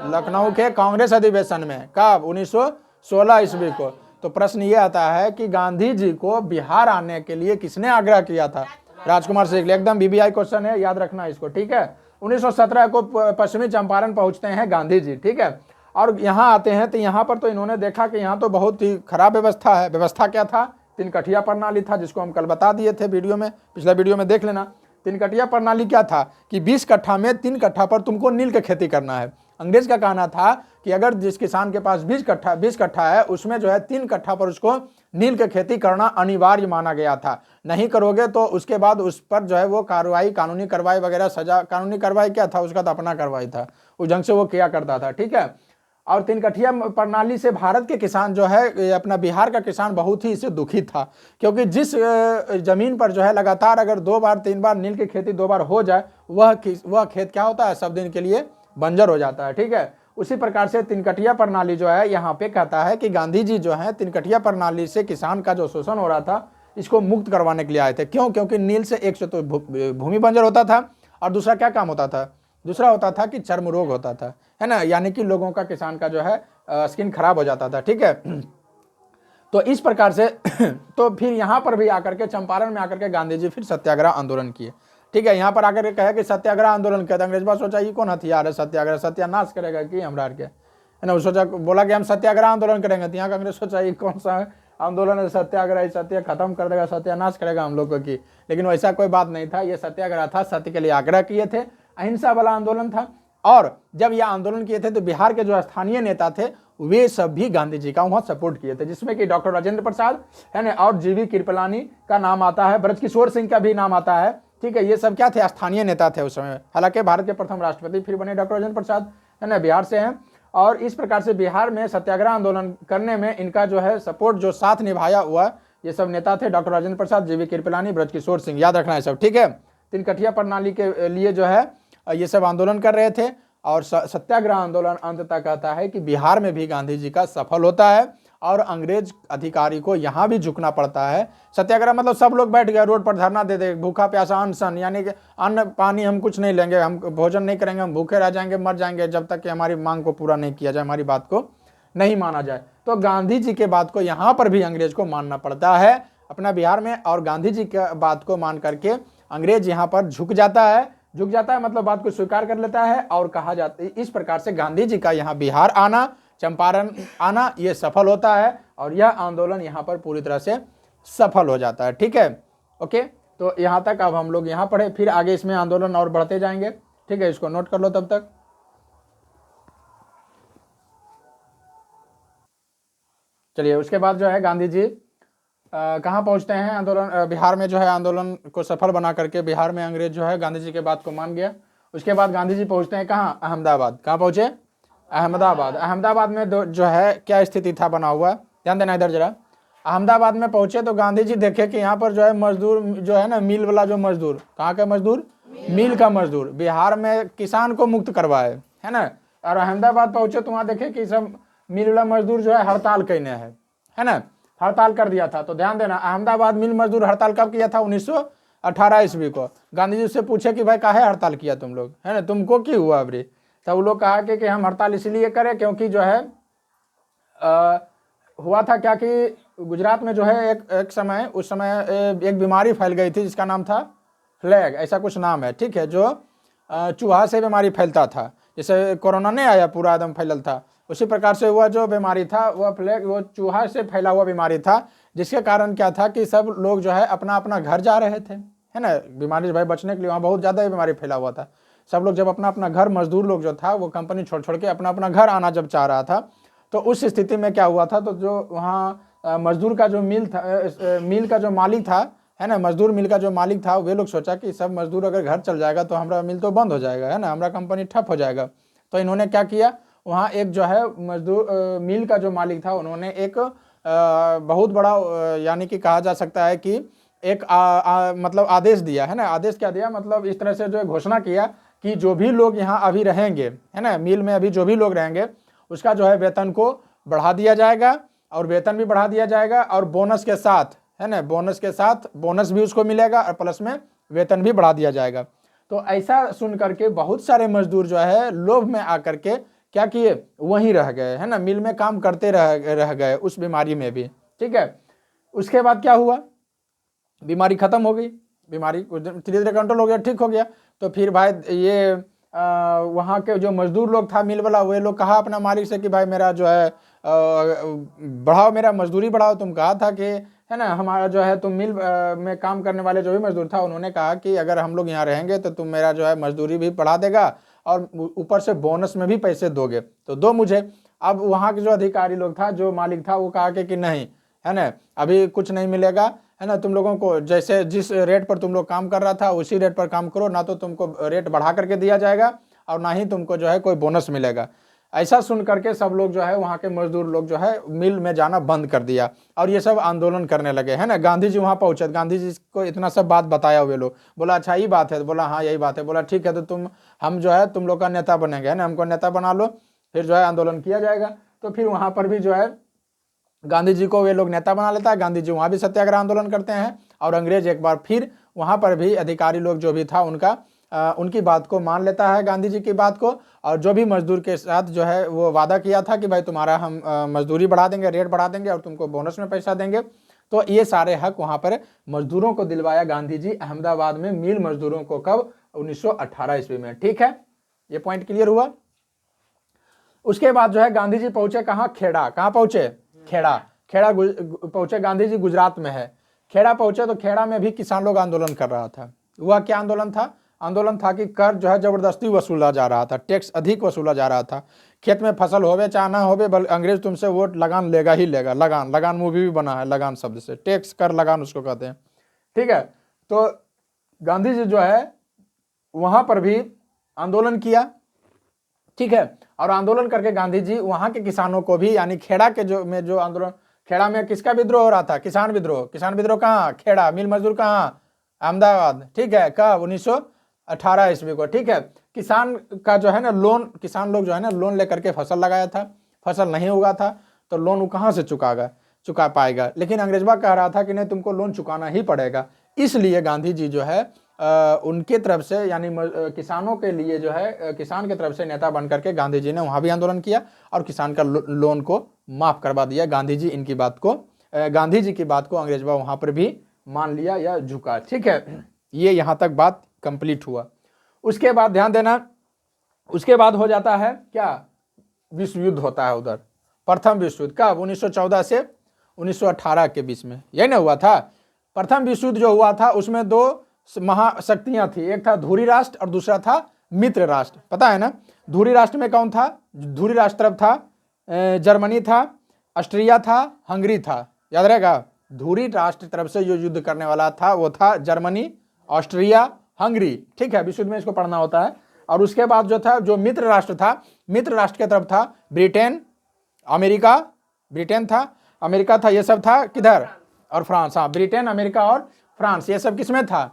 लखनऊ के कांग्रेस अधिवेशन में। कब? 1916 ईस्वी को। तो प्रश्न ये आता है कि गांधी जी को बिहार आने के लिए किसने आग्रह किया था? राजकुमार शुक्ल। एकदम बीबीआई क्वेश्चन है, याद रखना इसको, ठीक है। 1917 को पश्चिमी चंपारण पहुंचते हैं गांधी जी, ठीक है। और यहाँ आते हैं तो यहाँ पर तो इन्होंने देखा कि यहाँ तो बहुत ही खराब व्यवस्था है। व्यवस्था क्या था? 3 कठिया प्रणाली था, जिसको हम कल बता दिए थे वीडियो में, पिछला वीडियो में देख लेना। 3 कठिया प्रणाली क्या था कि 20 कट्ठा में 3 कट्ठा पर तुमको नील की खेती करना है। अंग्रेज का कहना था कि अगर जिस किसान के पास 20 कट्ठा है उसमें जो है 3 कट्ठा पर उसको नील की खेती करना अनिवार्य माना गया था। नहीं करोगे तो उसके बाद उस पर जो है वो कार्रवाई, कानूनी कार्रवाई वगैरह, सजा। कानूनी कार्रवाई क्या था? उसका तो अपना कार्रवाई था, उस ढंग से वो किया करता था, ठीक है। और 3 कठिया प्रणाली से भारत के किसान जो है, अपना बिहार का किसान बहुत ही इससे दुखी था, क्योंकि जिस जमीन पर जो है लगातार अगर 2 बार 3 बार नील की खेती 2 बार हो जाए, वह खेत क्या होता है? सब दिन के लिए बंजर हो जाता है, ठीक है। उसी प्रकार से 3 कठिया प्रणाली जो है यहाँ पे कहता है कि गांधी जी जो है 3 कठिया प्रणाली से किसान का जो शोषण हो रहा था इसको मुक्त करवाने के लिए आए थे। क्यों? क्योंकि नील से एक से तो भूमि बंजर होता था, और दूसरा क्या काम होता था? दूसरा होता था कि चर्म रोग होता था, है ना, यानी कि लोगों का, किसान का जो है स्किन खराब हो जाता था, ठीक है। तो इस प्रकार से तो फिर यहाँ पर भी आकर के चंपारण में आकर के गांधी जी फिर सत्याग्रह आंदोलन किए। ठीक है, यहाँ पर आकर के कहे कि सत्याग्रह आंदोलन किया। अंग्रेज बात सोचा ये कौन हथियार है, सत्याग्रह सत्यानाश करेगा कि हमरा के, है ना। सोचा, बोला कि हम सत्याग्रह आंदोलन करेंगे, तो यहाँ का अंग्रेज सोचा ये कौन सा आंदोलन है, सत्याग्रह, सत्य खत्म कर देगा, सत्यानाश करेगा हम लोग को की। लेकिन वैसा कोई बात नहीं था, ये सत्याग्रह था, सत्य के लिए आग्रह किए थे, अहिंसा वाला आंदोलन था। और जब यह आंदोलन किए थे तो बिहार के जो स्थानीय नेता थे वे सब भी गांधी जी का वहां सपोर्ट किए थे, जिसमें कि डॉक्टर राजेंद्र प्रसाद, है ना, और जीवी कृपलानी का नाम आता है, ब्रजकिशोर सिंह का भी नाम आता है। ठीक है, ये सब क्या थे, स्थानीय नेता थे उस समय। हालांकि भारत के प्रथम राष्ट्रपति फिर बने डॉक्टर राजेंद्र प्रसाद, है ना, बिहार से हैं। और इस प्रकार से बिहार में सत्याग्रह आंदोलन करने में इनका जो है सपोर्ट, जो साथ निभाया हुआ, ये सब नेता थे डॉक्टर राजेंद्र प्रसाद, जीवी कृपलानी, ब्रजकिशोर सिंह, याद रखना है सब। ठीक है, तीन कठिया प्रणाली के लिए जो है ये सब आंदोलन कर रहे थे। और सत्याग्रह आंदोलन अंततः कहता है कि बिहार में भी गांधी जी का सफल होता है और अंग्रेज अधिकारी को यहाँ भी झुकना पड़ता है। सत्याग्रह मतलब सब लोग बैठ गए रोड पर धरना दे दे, भूखा प्यासा अनशन, यानी कि अन्न पानी हम कुछ नहीं लेंगे, हम भोजन नहीं करेंगे, हम भूखे रह जाएंगे, मर जाएंगे, जब तक कि हमारी मांग को पूरा नहीं किया जाए, हमारी बात को नहीं माना जाए। तो गांधी जी के बात को यहाँ पर भी अंग्रेज को मानना पड़ता है अपना बिहार में, और गांधी जी के बात को मान करके अंग्रेज यहाँ पर झुक जाता है मतलब बात को स्वीकार कर लेता है। और कहा जाता है इस प्रकार से गांधी जी का यहाँ बिहार आना, चंपारण आना, ये सफल होता है और यह आंदोलन यहाँ पर पूरी तरह से सफल हो जाता है। ठीक है, ओके, तो यहाँ तक अब हम लोग यहाँ पढ़े, फिर आगे इसमें आंदोलन और बढ़ते जाएंगे। ठीक है, इसको नोट कर लो तब तक। चलिए, उसके बाद जो है गांधी जी कहाँ पहुँचते हैं आंदोलन, बिहार में जो है आंदोलन को सफल बना करके बिहार में अंग्रेज जो है गांधी जी के बात को मान गया। उसके बाद गांधी जी पहुँचते हैं कहाँ, अहमदाबाद। कहाँ पहुँचे, अहमदाबाद। अहमदाबाद में जो है क्या स्थिति था बना हुआ, ध्यान देना इधर जरा। अहमदाबाद में पहुँचे तो गांधी जी देखे कि यहाँ पर जो है मजदूर जो है ना, मिल वाला जो मजदूर, कहाँ का मजदूर, मिल का मजदूर, बिहार में किसान को मुक्त करवाए, है ना। और अहमदाबाद पहुँचे तो वहाँ देखे कि सब मिल वाला मजदूर जो है हड़ताल करने है ना, हड़ताल कर दिया था। तो ध्यान देना, अहमदाबाद मिल मजदूर हड़ताल कब किया था, 1918 ईस्वी को। गांधी जी से पूछे कि भाई काहे हड़ताल किया तुम लोग, है ना, तुमको क्यों हुआ अभी। तब वो लोग कहा कि हम हड़ताल इसलिए करें क्योंकि जो है हुआ था क्या कि गुजरात में जो है एक समय, उस समय एक बीमारी फैल गई थी जिसका नाम था प्लेग, ऐसा कुछ नाम है। ठीक है, जो चूहा से बीमारी फैलता था, जैसे कोरोना नहीं आया पूरा एकदम फैलल था, उसी प्रकार से वह जो बीमारी था वह प्लेग, वो चूहा से फैला हुआ बीमारी था, जिसके कारण क्या था कि सब लोग जो है अपना अपना घर जा रहे थे, है ना, बीमारी से भाई बचने के लिए। वहाँ बहुत ज़्यादा बीमारी फैला हुआ था, सब लोग जब अपना अपना घर, मजदूर लोग जो था वो कंपनी छोड़ छोड़ के अपना अपना घर आना जब चाह रहा था, तो उस स्थिति में क्या हुआ था, तो जो वहाँ मजदूर का जो मिल था, मिल का जो मालिक था, है ना, मजदूर मिल का जो मालिक था, वे लोग सोचा कि सब मजदूर अगर घर चल जाएगा तो हमारा मिल तो बंद हो जाएगा, है ना, हमारा कंपनी ठप हो जाएगा। तो इन्होंने क्या किया, वहाँ एक जो है मजदूर मिल का जो मालिक था, उन्होंने एक बहुत बड़ा यानी कि कहा जा सकता है कि एक मतलब आदेश दिया, है ना। आदेश क्या दिया, मतलब इस तरह से जो घोषणा किया कि जो भी लोग यहाँ अभी रहेंगे, है ना, मिल में अभी जो भी लोग रहेंगे उसका जो है वेतन को बढ़ा दिया जाएगा, और वेतन भी बढ़ा दिया जाएगा, और बोनस के साथ, है ना, बोनस के साथ बोनस भी उसको मिलेगा, और प्लस में वेतन भी बढ़ा दिया जाएगा। तो ऐसा सुन करके बहुत सारे मजदूर जो है लोभ में आकर के क्या किए, वहीं रह गए, है ना, मिल में काम करते रह गए उस बीमारी में भी। ठीक है, उसके बाद क्या हुआ, बीमारी खत्म हो गई, बीमारी धीरे धीरे कंट्रोल हो गया, ठीक हो गया। तो फिर भाई ये वहाँ के जो मजदूर लोग था मिल वाला, वे लोग कहा अपना मालिक से कि भाई मेरा जो है बढ़ाओ, मेरा मजदूरी बढ़ाओ। तुम कहा था कि, है ना, हमारा जो है तुम मिल में काम करने वाले जो भी मजदूर था, उन्होंने कहा कि अगर हम लोग यहाँ रहेंगे तो तुम मेरा जो है मजदूरी भी बढ़ा देगा और ऊपर से बोनस में भी पैसे दोगे, तो दो मुझे। अब वहाँ के जो अधिकारी लोग था, जो मालिक था, वो कहा कि नहीं, है ना, अभी कुछ नहीं मिलेगा, है ना, तुम लोगों को जैसे जिस रेट पर तुम लोग काम कर रहा था उसी रेट पर काम करो, ना तो तुमको रेट बढ़ा करके दिया जाएगा और ना ही तुमको जो है कोई बोनस मिलेगा। ऐसा सुन करके सब लोग जो है वहाँ के मजदूर लोग जो है मिल में जाना बंद कर दिया और ये सब आंदोलन करने लगे, है ना। गांधी जी वहाँ पहुँचे, गांधी जी को इतना सब बात बताया हुए लोग, बोला अच्छा ये बात है, तो बोला हाँ यही बात है, बोला ठीक है तो हम जो है तुम लोग का नेता बनेंगे, है ना, हमको नेता बना लो, फिर जो है आंदोलन किया जाएगा। तो फिर वहाँ पर भी जो है गांधी जी को वे लोग नेता बना लेता है, गांधी जी वहाँ भी सत्याग्रह आंदोलन करते हैं और अंग्रेज एक बार फिर वहाँ पर भी अधिकारी लोग जो भी था उनका उनकी बात को मान लेता है, गांधी जी की बात को। और जो भी मजदूर के साथ जो है वो वादा किया था कि भाई तुम्हारा हम मजदूरी बढ़ा देंगे, रेट बढ़ा देंगे और तुमको बोनस में पैसा देंगे, तो ये सारे हक वहां पर मजदूरों को दिलवाया गांधी जी अहमदाबाद में मिल मजदूरों को। कब? 1918 ईस्वी में। ठीक है, ये पॉइंट क्लियर हुआ। उसके बाद जो है गांधी जी पहुंचे कहाँ? खेड़ा। कहाँ पहुंचे? खेड़ा। खेड़ा पहुंचे गांधी जी, गुजरात में है। खेड़ा पहुंचे तो खेड़ा में भी किसान लोग आंदोलन कर रहा था। वह क्या आंदोलन था? आंदोलन था कि कर जो है जबरदस्ती वसूला जा रहा था, टैक्स अधिक वसूला जा रहा था। खेत में फसल होवे चाहे ना होवे, अंग्रेज तुमसे वोट लगान लेगा ही लेगा। लगान, लगान मूवी भी बना है लगान शब्द से, टैक्स कर लगान उसको कहते हैं। ठीक है, तो गांधी जी जो है वहां पर भी आंदोलन किया। ठीक है, और आंदोलन करके गांधी जी वहां के किसानों को भी, यानी खेड़ा के जो आंदोलन, खेड़ा में किसका विद्रोह हो रहा था? किसान विद्रोह। किसान विद्रोह कहाँ? खेड़ा। मिल मजदूर कहाँ? अहमदाबाद। ठीक है, कब? 1918 ईस्वी को। ठीक है, किसान का जो है ना लोन, किसान लोग जो है ना लोन लेकर के फसल लगाया था, फसल नहीं उगा था तो लोन वो कहाँ से चुका पाएगा। लेकिन अंग्रेजवा कह रहा था कि नहीं, तुमको लोन चुकाना ही पड़ेगा। इसलिए गांधी जी जो है उनके तरफ से, यानी किसानों के लिए जो है, किसान के तरफ से नेता बन करके गांधी जी ने वहां भी आंदोलन किया और किसान का लोन को माफ करवा दिया। गांधी जी की बात को अंग्रेजवा वहां पर भी मान लिया या झुका। ठीक है, ये यहां तक बात कंप्लीट हुआ। उसके बाद ध्यान देना, उसके बाद हो जाता है क्या? विश्व युद्ध होता है उधर, प्रथम विश्व युद्ध। कब? 1914 से 1918 के बीच में, यही ना हुआ था। प्रथम विश्व युद्ध जो हुआ था उसमें दो महाशक्तियां थी, एक था धुरी राष्ट्र और दूसरा था मित्र राष्ट्र। पता है ना? धुरी राष्ट्र में कौन था? धुरी राष्ट्र तरफ था जर्मनी था, ऑस्ट्रिया था, हंगरी था। याद रहेगा, धुरी राष्ट्र तरफ से जो युद्ध करने वाला था वो था जर्मनी, ऑस्ट्रिया, हंगरी। ठीक है, विश्व युद्ध में इसको पढ़ना होता है। और उसके बाद जो था, जो मित्र राष्ट्र था, मित्र राष्ट्र की तरफ था ब्रिटेन, अमेरिका, ब्रिटेन था, अमेरिका था, ये सब था किधर? और फ्रांस। हाँ, ब्रिटेन, अमेरिका और फ्रांस, ये सब किसमें था?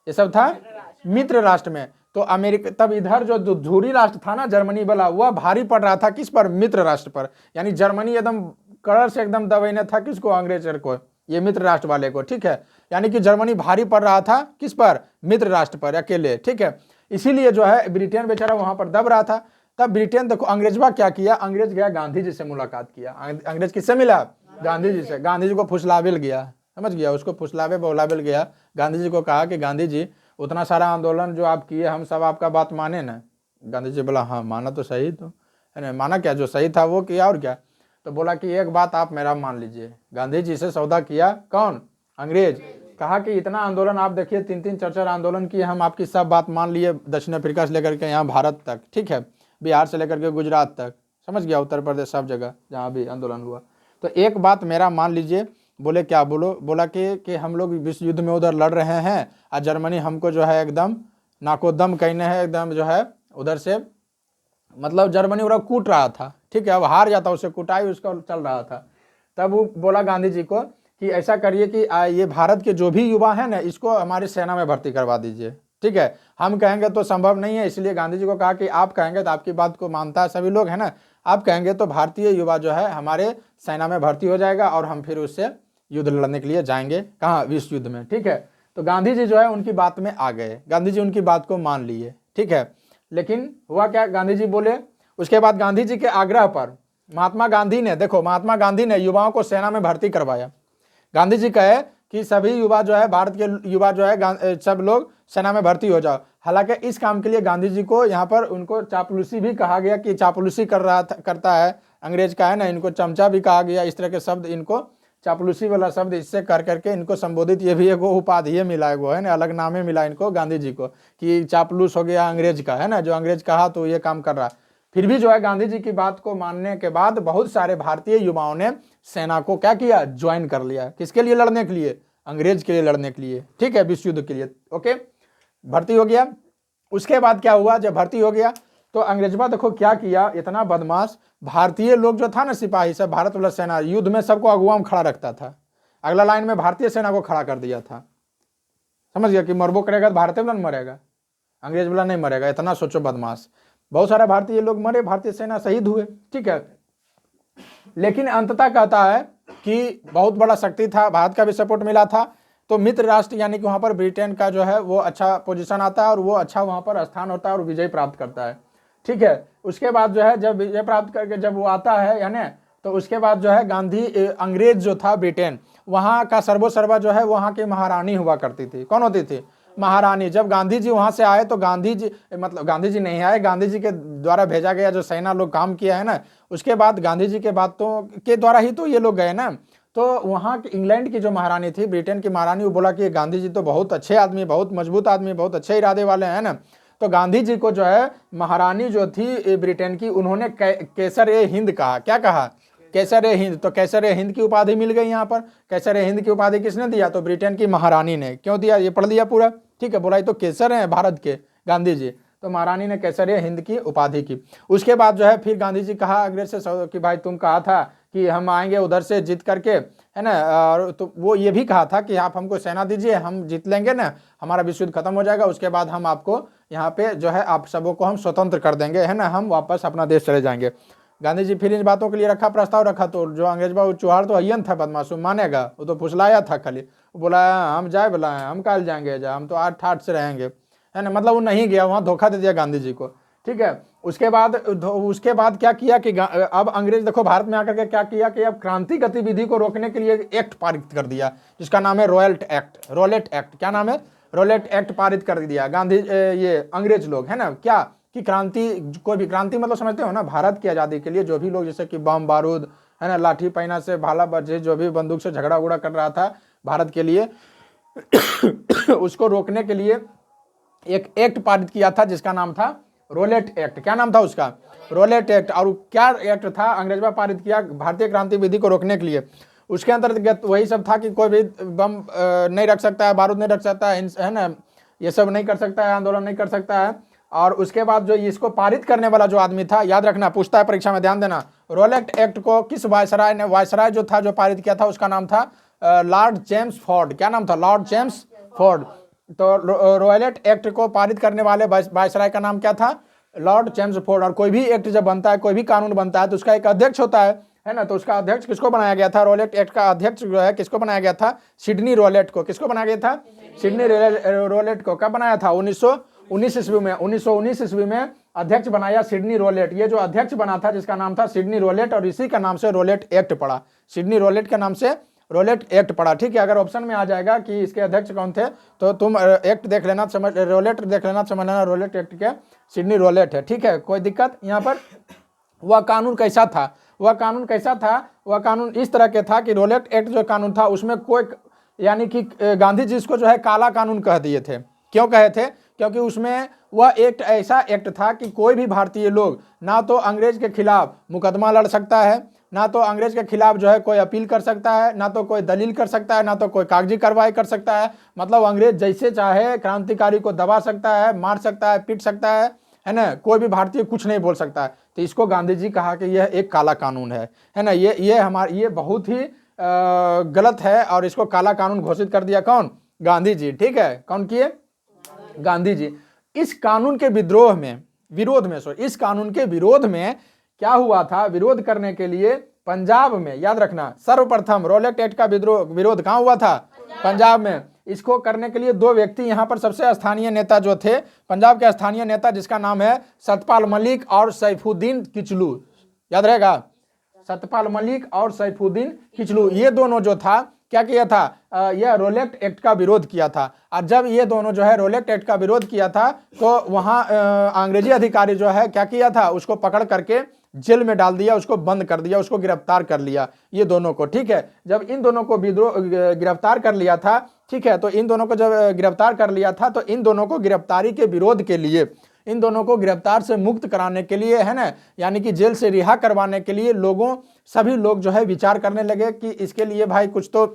ये सब था मित्र राष्ट्र में। तो अमेरिका, तब इधर जो धुरी राष्ट्र था ना जर्मनी वाला, वह भारी पड़ रहा था किस पर? मित्र राष्ट्र पर। यानी जर्मनी एकदम कड़र से एकदम दबाने था किसको? अंग्रेज को, ये मित्र राष्ट्र वाले को। ठीक है, यानी कि जर्मनी भारी पड़ रहा था किस पर? मित्र राष्ट्र पर अकेले। ठीक है, इसीलिए जो है ब्रिटेन बेचारा वहां पर दब रहा था। तब ब्रिटेन, देखो अंग्रेजवा क्या किया, अंग्रेज गया गांधी जी से मुलाकात किया। अंग्रेज किससे मिला? गांधी जी से। गांधी जी को फुसलावेल गया, समझ गया, उसको फुसलावे बौलावेल गया। गांधी जी को कहा कि गांधी जी, उतना सारा आंदोलन जो आप किए, हम सब आपका बात माने ना? गांधी जी बोला हाँ माना तो सही, तो है ना, माना क्या? जो सही था वो किया, और क्या? तो बोला कि एक बात आप मेरा मान लीजिए। गांधी जी से सौदा किया कौन? अंग्रेज। कहा कि इतना आंदोलन आप देखिए, 3-3 4-4 आंदोलन किए, हम आपकी सब बात मान लिए, दक्षिण अफ्रीका से लेकर के यहाँ भारत तक। ठीक है, बिहार से लेकर के गुजरात तक, समझ गया, उत्तर प्रदेश, सब जगह जहाँ भी आंदोलन हुआ। तो एक बात मेरा मान लीजिए। बोले क्या? बोला कि हम लोग विश्व युद्ध में उधर लड़ रहे हैं और जर्मनी हमको जो है एकदम नाकोदम कहने है, एकदम जो है उधर से, मतलब जर्मनी उधर कूट रहा था। ठीक है, अब हार जाता, उसे कुटाई उसका चल रहा था। तब वो बोला गांधी जी को कि ऐसा करिए कि ये भारत के जो भी युवा है ना, इसको हमारी सेना में भर्ती करवा दीजिए। ठीक है, हम कहेंगे तो संभव नहीं है, इसलिए गांधी जी को कहा कि आप कहेंगे तो, आपकी बात को मानता है सभी लोग है ना, आप कहेंगे तो भारतीय युवा जो है हमारे सेना में भर्ती हो जाएगा और हम फिर उससे युद्ध लड़ने के लिए जाएंगे। कहाँ? विश्व युद्ध में। ठीक है, तो गांधी जी जो है उनकी बात में आ गए, गांधी जी उनकी बात को मान लिए। ठीक है, लेकिन हुआ क्या? गांधी जी बोले, उसके बाद गांधी जी के आग्रह पर महात्मा गांधी ने, देखो महात्मा गांधी ने युवाओं को सेना में भर्ती करवाया। गांधी जी कहे कि सभी युवा जो है, भारत के युवा जो है, सब लोग सेना में भर्ती हो जाओ। हालांकि इस काम के लिए गांधी जी को यहाँ पर उनको चापलूसी भी कहा गया कि चापलूसी करता है अंग्रेज का, है ना, इनको चमचा भी कहा गया। इस तरह के शब्द, इनको चापलूसी वाला शब्द इससे कर करके इनको संबोधित, ये भी एक उपाधि मिला है ना, अलग नामे मिला इनको गांधी जी को कि चापलूस हो गया अंग्रेज का, है ना, जो अंग्रेज कहा तो ये काम कर रहा। फिर भी जो है गांधी जी की बात को मानने के बाद बहुत सारे भारतीय युवाओं ने सेना को क्या किया? ज्वाइन कर लिया। किसके लिए लड़ने के लिए? अंग्रेज के लिए लड़ने के लिए। ठीक है, विश्व युद्ध के लिए। ओके, भर्ती हो गया। उसके बाद क्या हुआ? जब भर्ती हो गया तो अंग्रेजवा देखो क्या किया, इतना बदमाश। भारतीय लोग जो था ना, सिपाही सब, भारत वाला सेना युद्ध में सबको अगुआ में खड़ा रखता था। अगला लाइन में भारतीय सेना को खड़ा कर दिया था। समझ गया कि मरबो करेगा तो भारतीय वाला मरेगा, अंग्रेज वाला नहीं मरेगा। इतना सोचो बदमाश। बहुत सारे भारतीय लोग मरे, भारतीय सेना शहीद हुए। ठीक है, लेकिन अंततः कहता है कि बहुत बड़ा शक्ति था, भारत का भी सपोर्ट मिला था, तो मित्र राष्ट्र यानी कि वहाँ पर ब्रिटेन का जो है वो अच्छा पोजीशन आता है और वो अच्छा वहाँ पर स्थान होता है और विजय प्राप्त करता है। ठीक है, उसके बाद जो है जब विजय प्राप्त करके जब वो आता है यानी, तो उसके बाद जो है गांधी अंग्रेज जो था ब्रिटेन, वहाँ का सर्वोसर्वा जो है वहाँ की महारानी हुआ करती थी। कौन होती थी? महारानी। जब गांधी जी वहाँ से आए तो गांधी जी, मतलब गांधी जी नहीं आए, गांधी जी के द्वारा भेजा गया जो सेना लोग काम किया है ना, उसके बाद गांधी जी के बातों के द्वारा ही तो ये लोग गए ना। तो वहाँ की इंग्लैंड की जो महारानी थी, ब्रिटेन की महारानी, वो बोला कि गांधी जी तो बहुत अच्छे आदमी, बहुत मजबूत आदमी, बहुत अच्छे इरादे वाले हैं ना। तो गांधी जी को जो है महारानी जो थी ब्रिटेन की, उन्होंने केसर ए हिंद कहा। क्या कहा? केसर ए हिंद। तो केसर ए हिंद की उपाधि मिल गई यहाँ पर। केसर ए हिंद की उपाधि किसने दिया? तो ब्रिटेन की महारानी ने। क्यों दिया? ये पढ़ लिया पूरा। ठीक है, बोला ये तो केसर है भारत के गांधी जी, तो महारानी ने केसर ए हिंद की उपाधि की। उसके बाद जो है फिर गांधी जी कहा अंग्रेज से कि भाई तुम कहा था कि हम आएंगे उधर से जीत करके, है ना, और तो वो ये भी कहा था कि आप हमको सेना दीजिए, हम जीत लेंगे ना, हमारा विश्व युद्ध खत्म हो जाएगा, उसके बाद हम आपको यहाँ पे जो है आप सबों को हम स्वतंत्र कर देंगे, है ना, हम वापस अपना देश चले जाएंगे। गांधी जी फिर इन बातों के लिए रखा, प्रस्ताव रखा, तो जो अंग्रेज बाबू चौहान तो अयन था, बदमाश, मानेगा? वो तो फुसलाया था खाली। वो बोला हम जाए, बोला हम कल जाएंगे, जा हम तो 8 से रहेंगे, है ना, मतलब वो नहीं गया, वहाँ धोखा दे दिया गांधी जी को। ठीक है, उसके बाद क्या किया कि अब अंग्रेज देखो भारत में आकर के क्या किया कि अब क्रांति गतिविधि को रोकने के लिए एक्ट पारित कर दिया, जिसका नाम है रोलेट एक्ट। रोलेट एक्ट, क्या नाम है? रोलेट एक्ट पारित कर दिया गांधी ये अंग्रेज लोग, है ना। क्या कि क्रांति, कोई भी क्रांति मतलब समझते हो ना, भारत की आज़ादी के लिए जो भी लोग जैसे कि बम बारूद, है ना, लाठी पैना से, भाला बर्छी, जो भी बंदूक से झगड़ा उगड़ा कर रहा था भारत के लिए उसको रोकने के लिए एक एक्ट पारित किया था जिसका नाम था रोलेट एक्ट। क्या नाम था उसका? Rowlatt act. और क्या एक्ट था अंग्रेजों पारित किया भारतीय क्रांति विधि को रोकने के लिए? उसके अंतर्गत वही सब था कि कोई भी बम नहीं रख सकता है, बारूद नहीं रख सकता है ना, ये सब नहीं कर सकता है, आंदोलन नहीं कर सकता है। और उसके बाद जो इसको पारित करने वाला जो आदमी था, याद रखना, पूछता है परीक्षा में, ध्यान देना, रोलेट एक्ट को किस वायसराय ने, वायसराय जो था जो पारित किया था, उसका नाम था लॉर्ड जेम्स फोर्ड। क्या नाम था? Lord James Ford. तो रोलेट एक्ट को पारित करने वाले वायसराय का नाम क्या था? Lord James Ford. और कोई भी एक्ट जब बनता है, कोई भी कानून बनता है, तो उसका एक अध्यक्ष होता है ना। तो उसका अध्यक्ष किसको बनाया गया था? रोलेट एक्ट का अध्यक्ष जो है किसको बनाया गया था? सिडनी रोलेट को। किसको बनाया गया था? सिडनी रोलेट को। कब बनाया था? 1919 ईस्वी में। 1919 ईस्वी में अध्यक्ष बनाया सिडनी रोलेट। ये जो अध्यक्ष बना था जिसका नाम था सिडनी रोलेट, और इसी का नाम से रोलेट एक्ट पड़ा। सिडनी रोलेट के नाम से रोलेट एक्ट पड़ा। ठीक है, अगर ऑप्शन में आ जाएगा कि इसके अध्यक्ष कौन थे, तो तुम एक्ट देख लेना, समझ, रोलेट देख लेना, समझ लेना, रोलेट एक्ट के सिडनी रोलेट है। ठीक है, कोई दिक्कत यहाँ पर? वह कानून कैसा था? वह कानून कैसा था? वह कानून इस तरह के था कि रोलेट एक्ट जो कानून था उसमें कोई, यानी कि गांधी जी इसको जो है काला कानून कह दिए थे। क्यों कहे थे? क्योंकि उसमें वह एक ऐसा एक्ट था कि कोई भी भारतीय लोग ना तो अंग्रेज के खिलाफ मुकदमा लड़ सकता है, ना तो अंग्रेज के खिलाफ जो है कोई अपील कर सकता है, ना तो कोई दलील कर सकता है, ना तो कोई कागजी कार्रवाई कर सकता है। मतलब अंग्रेज जैसे चाहे क्रांतिकारी को दबा सकता है, मार सकता है, पीट सकता है ना, कोई भी भारतीय कुछ नहीं बोल सकता है। तो इसको गांधी जी कहा कि यह एक काला कानून है ना, ये बहुत ही गलत है, और इसको काला कानून घोषित कर दिया कौन? गांधी जी। ठीक है, कौन किए? गांधी जी। इस कानून के इस कानून के विरोध में क्या हुआ था? विरोध करने के लिए पंजाब में, याद रखना, सर्वप्रथम रोलेट एक्ट का विरोध कहां हुआ था? पंजाब में। इसको करने के लिए दो व्यक्ति यहाँ पर सबसे स्थानीय नेता जो थे, पंजाब के स्थानीय नेता, जिसका नाम है सतपाल मलिक और सैफुद्दीन किचलू। याद रहेगा, सतपाल मलिक और सैफुद्दीन किचलू, ये दोनों जो था क्या किया था? यह रोलेट एक्ट का विरोध किया था। और जब ये दोनों जो है रोलेट एक्ट का विरोध किया था, तो वहाँ अंग्रेजी अधिकारी जो है क्या किया था? उसको पकड़ करके जेल में डाल दिया, उसको बंद कर दिया, उसको गिरफ्तार कर लिया, ये दोनों को। ठीक है, जब इन दोनों को गिरफ्तार कर लिया था, ठीक है, तो इन दोनों को जब गिरफ्तार कर लिया था, तो इन दोनों को गिरफ्तारी के विरोध के लिए, इन दोनों को गिरफ्तार से मुक्त कराने के लिए, है ना, यानी कि जेल से रिहा करवाने के लिए सभी लोग जो है विचार करने लगे कि इसके लिए भाई कुछ तो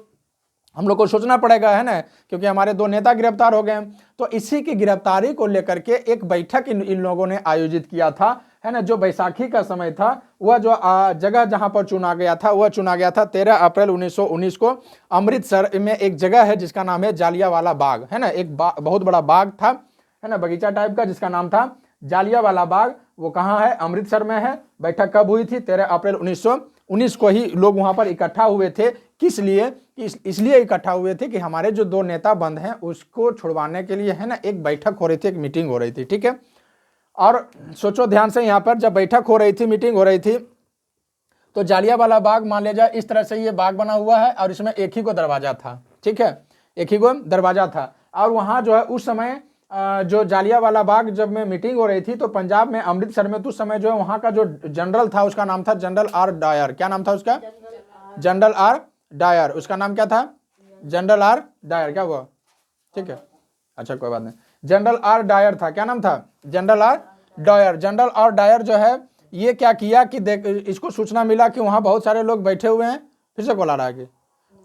हम लोग को सोचना पड़ेगा, है ना, क्योंकि हमारे दो नेता गिरफ्तार हो गए। तो इसी की गिरफ्तारी को लेकर के एक बैठक इन लोगों ने आयोजित किया था, है ना। जो बैसाखी का समय था, वह जो जगह जहां पर चुना गया था, वह चुना गया था 13 अप्रैल 1919 को अमृतसर में। एक जगह है जिसका नाम है जालियावाला बाग, है ना, एक बहुत बड़ा बाग था, है ना, बगीचा टाइप का, जिसका नाम था जालियावाला बाग। वो कहाँ है? अमृतसर में है। बैठक कब हुई थी? 13 अप्रैल 1919 को ही लोग वहां पर इकट्ठा हुए थे। किस लिए? इसलिए इकट्ठा हुए थे कि हमारे जो 2 नेता बंद हैं उसको छुड़वाने के लिए, है ना, एक बैठक हो रही थी, एक मीटिंग हो रही थी, ठीक है। और सोचो ध्यान से, यहाँ पर जब बैठक हो रही थी, मीटिंग हो रही थी, तो जालियांवाला बाग मान लिया जाए इस तरह से ये बाग बना हुआ है और इसमें एक ही को दरवाजा था, ठीक है, एक ही को दरवाजा था। और वहाँ जो है उस समय जो जालियांवाला बाग जब में मीटिंग हो रही थी तो पंजाब में अमृतसर में तो उस समय जो है वहाँ का जो जनरल था उसका नाम था जनरल आर डायर। क्या नाम था उसका? General R Dyer. उसका नाम क्या था? General R Dyer. क्या हुआ? ठीक है, अच्छा कोई बात नहीं, जनरल आर डायर था। क्या नाम था? General R Dyer. General R Dyer जो है ये क्या किया कि देख, इसको सूचना मिला कि वहाँ बहुत सारे लोग बैठे हुए हैं, फिर से कॉल आ रहा है कि